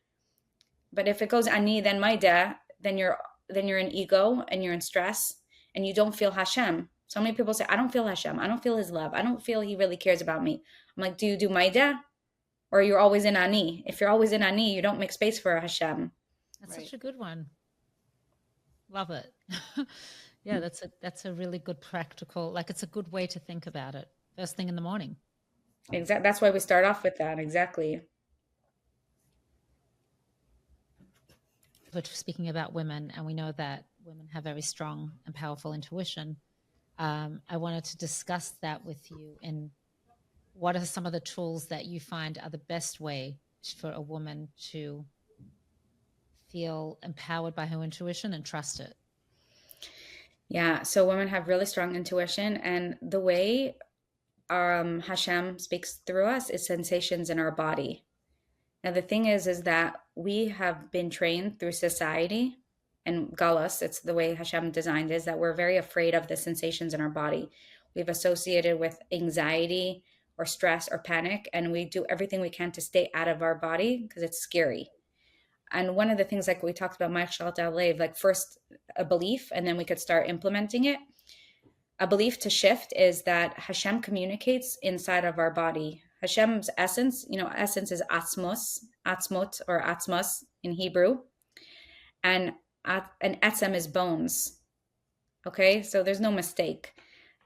But if it goes ani, then my da, then you're in ego and you're in stress and you don't feel Hashem. So many people say, I don't feel Hashem. I don't feel his love. I don't feel he really cares about me. I'm like, do you do my da? Or you're always in ani? If you're always in ani, you don't make space for Hashem. That's such a good one. Love it. Yeah, that's a really good practical, like it's a good way to think about it. First thing in the morning. Exactly. That's why we start off with that. Exactly. But speaking about women, and we know that women have very strong and powerful intuition, I wanted to discuss that with you. And what are some of the tools that you find are the best way for a woman to feel empowered by her intuition and trust it? Yeah, so women have really strong intuition, and the way Hashem speaks through us is sensations in our body. Now, the thing is that we have been trained through society and galus, it's the way Hashem designed is that we're very afraid of the sensations in our body. We've associated with anxiety or stress or panic, and we do everything we can to stay out of our body because it's scary. And one of the things, like we talked about, like first a belief, and then we could start implementing it. A belief to shift is that Hashem communicates inside of our body. Hashem's essence, essence is atzmot or atzmos in Hebrew. And etzem is bones. Okay, so there's no mistake.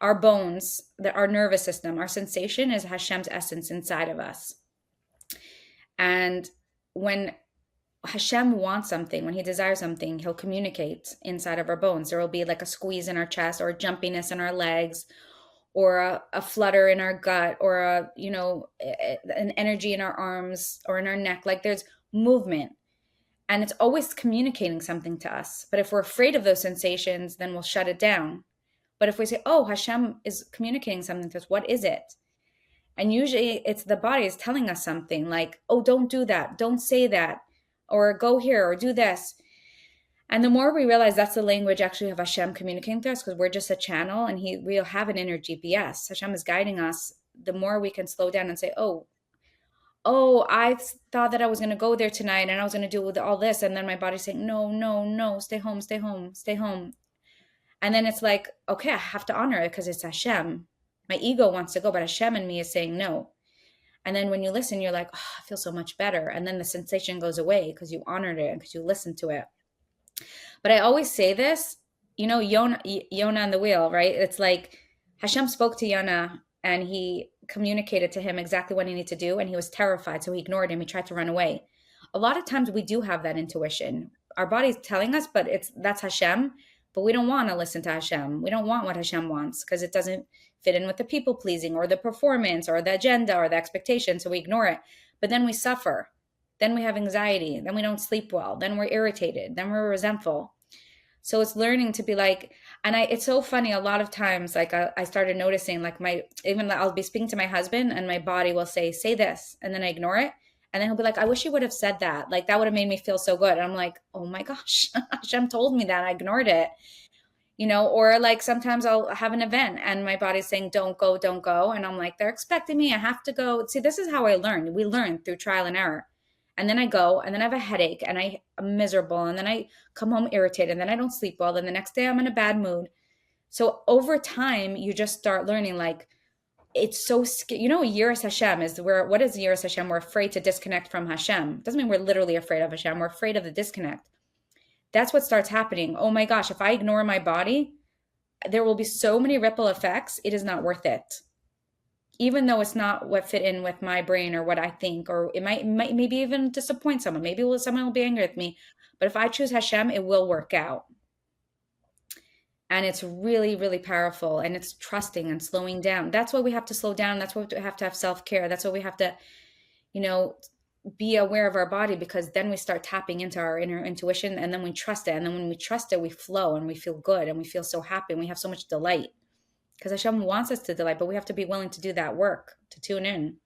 Our bones, our nervous system, our sensation is Hashem's essence inside of us. And when Hashem wants something, when he desires something, he'll communicate inside of our bones. There will be like a squeeze in our chest or a jumpiness in our legs or a flutter in our gut or an energy in our arms or in our neck. Like there's movement and it's always communicating something to us. But if we're afraid of those sensations, then we'll shut it down. But if we say, oh, Hashem is communicating something to us, what is it? And usually it's the body is telling us something like, oh, don't do that. Don't say that. Or go here or do this. And the more we realize that's the language actually of Hashem communicating to us, because we're just a channel and we'll have an inner GPS. Hashem is guiding us. The more we can slow down and say, oh, oh, I thought that I was going to go there tonight and I was going to do all this. And then my body's saying, no, no, no, stay home, stay home, stay home. And then it's like, okay, I have to honor it because it's Hashem. My ego wants to go, but Hashem in me is saying no. And then when you listen, you're like, oh, I feel so much better. And then the sensation goes away because you honored it and because you listened to it. But I always say this, Yonah on the wheel, right? It's like Hashem spoke to Yonah and he communicated to him exactly what he needed to do. And he was terrified. So he ignored him. He tried to run away. A lot of times we do have that intuition. Our body's telling us, but that's Hashem. But we don't want to listen to Hashem. We don't want what Hashem wants because it doesn't fit in with the people pleasing or the performance or the agenda or the expectation. So we ignore it. But then we suffer. Then we have anxiety. Then we don't sleep well. Then we're irritated. Then we're resentful. So it's learning to be like, and it's so funny. A lot of times, like I started noticing, like I'll be speaking to my husband and my body will say this. And then I ignore it. And then he'll be like, I wish you would have said that. Like that would have made me feel so good. And I'm like, oh my gosh, Hashem told me that. I ignored it. Or like sometimes I'll have an event and my body's saying, don't go, don't go. And I'm like, they're expecting me. I have to go. See, this is how I learn. We learn through trial and error. And then I go and then I have a headache and I'm miserable. And then I come home irritated and then I don't sleep well. Then the next day I'm in a bad mood. So over time, you just start learning like, it's so scary. Yiras Hashem what is Yiras Hashem? We're afraid to disconnect from Hashem. It doesn't mean we're literally afraid of Hashem. We're afraid of the disconnect. That's what starts happening. Oh my gosh, if I ignore my body, there will be so many ripple effects. It is not worth it. Even though it's not what fit in with my brain or what I think, or it might maybe even disappoint someone. Maybe someone will be angry with me. But if I choose Hashem, it will work out. And it's really, really powerful. And it's trusting and slowing down. That's why we have to slow down. That's why we have to have self-care. That's why we have to, be aware of our body, because then we start tapping into our inner intuition and then we trust it. And then when we trust it, we flow and we feel good and we feel so happy and we have so much delight, because Hashem wants us to delight, but we have to be willing to do that work, to tune in.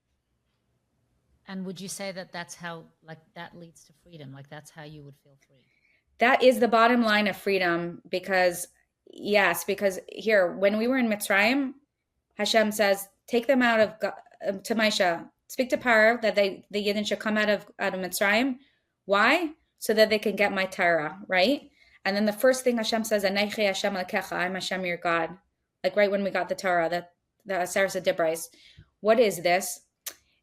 And would you say that that's how, like, that leads to freedom? Like, that's how you would feel free? That is the bottom line of freedom, because here, when we were in Mitzrayim, Hashem says, take them out of, to Maisha, speak to Paro that the Yidden should come out of Mitzrayim. Why? So that they can get my Torah, right? And then the first thing Hashem says, Aneichi Hashem Elokecha, I'm Hashem your God. Like right when we got the Torah, the Aseres Dibros. What is this?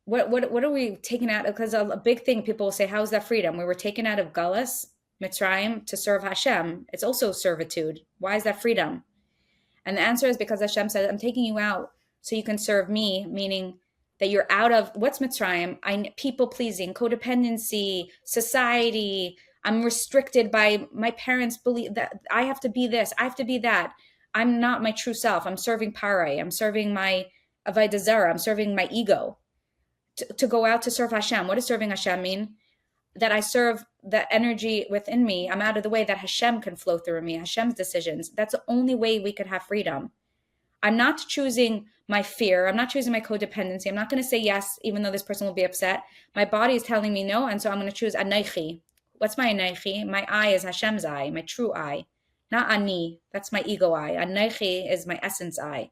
What are we taking out? Because a big thing, people will say, how is that freedom? We were taken out of Galus, Mitzrayim, to serve Hashem. It's also servitude. Why is that freedom? And the answer is because Hashem said, I'm taking you out so you can serve me, meaning that you're out of what's Mitzrayim? People pleasing, codependency, society. I'm restricted by my parents' belief that I have to be this, I have to be that. I'm not my true self. I'm serving Parai. I'm serving my Avodah Zarah. I'm serving my ego. To go out to serve Hashem. What does serving Hashem mean? That I serve the energy within me. I'm out of the way that Hashem can flow through me, Hashem's decisions. That's the only way we could have freedom. I'm not choosing my fear. I'm not choosing my codependency. I'm not going to say yes, even though this person will be upset. My body is telling me no, and so I'm going to choose Aneichi. What's my Aneichi? My eye is Hashem's eye, my true eye. Not Ani, that's my ego eye. Aneichi is my essence eye.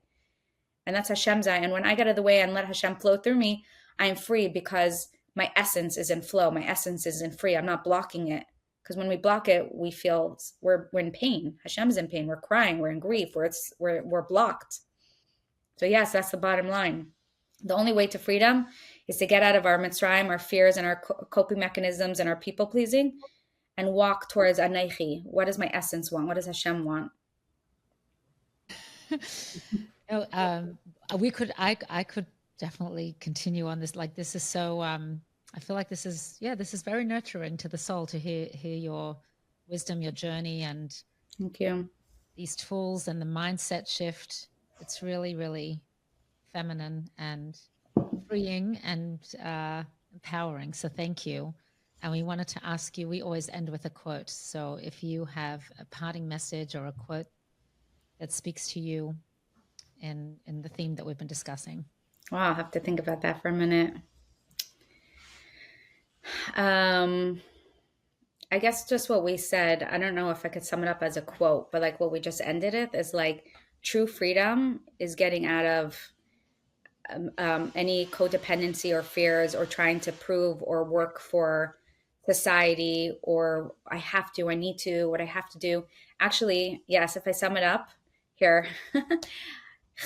And that's Hashem's eye. And when I get out of the way and let Hashem flow through me, I'm free because my essence is in flow. My essence is in free. I'm not blocking it. Because when we block it, we feel we're in pain. Hashem's in pain. We're crying. We're in grief. We're blocked. So yes, that's the bottom line. The only way to freedom is to get out of our Mitzrayim, our fears and our coping mechanisms and our people pleasing, and walk towards Aneichi. What does my essence want? What does Hashem want? I could definitely continue on this. Like, this is so, I feel like this is very nurturing to the soul to hear your wisdom, your journey, and thank you. These tools and the mindset shift. It's really, really feminine and freeing and empowering. So thank you. And we wanted to ask you, we always end with a quote. So if you have a parting message or a quote that speaks to you in the theme that we've been discussing. Wow, I'll have to think about that for a minute. I guess just what we said, I don't know if I could sum it up as a quote, but like what we just ended it is like true freedom is getting out of any codependency or fears or trying to prove or work for society, or I need to, what I have to do. Actually, yes, if I sum it up here,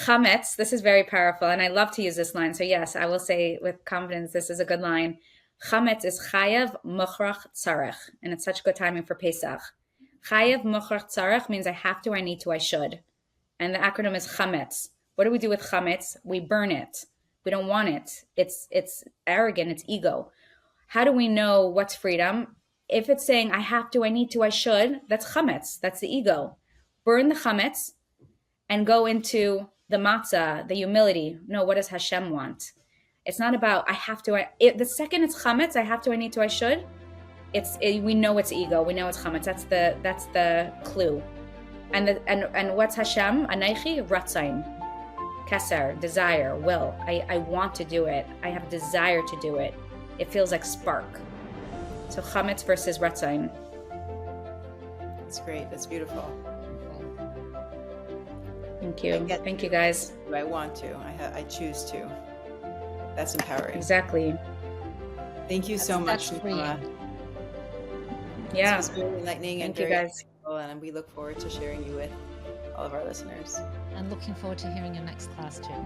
chametz, this is very powerful, and I love to use this line. So yes, I will say with confidence, this is a good line. Chametz is chayav mochrach tzarech, and it's such good timing for Pesach. Chayav mochrach tzarech means I have to, I need to, I should. And the acronym is chametz. What do we do with chametz? We burn it. We don't want it. It's arrogant. It's ego. How do we know what's freedom? If it's saying I have to, I need to, I should, that's chametz. That's the ego. Burn the chametz and go into the matzah, the humility. No, what does Hashem want? It's not about I have to. The second it's chametz, I have to, I need to, I should. We know it's ego. We know it's chametz. That's the clue. And what's Hashem? Anaychi ratzain, keser, desire, will. I want to do it. I have a desire to do it. It feels like spark. So chametz versus ratzain. That's great. That's beautiful. Thank you. Thank you, guys. I want to. I choose to. That's empowering. Exactly. Thank you so much, Nechama. Yeah. This was very enlightening and Thank you, very guys. insightful, and we look forward to sharing you with all of our listeners. And looking forward to hearing your next class too.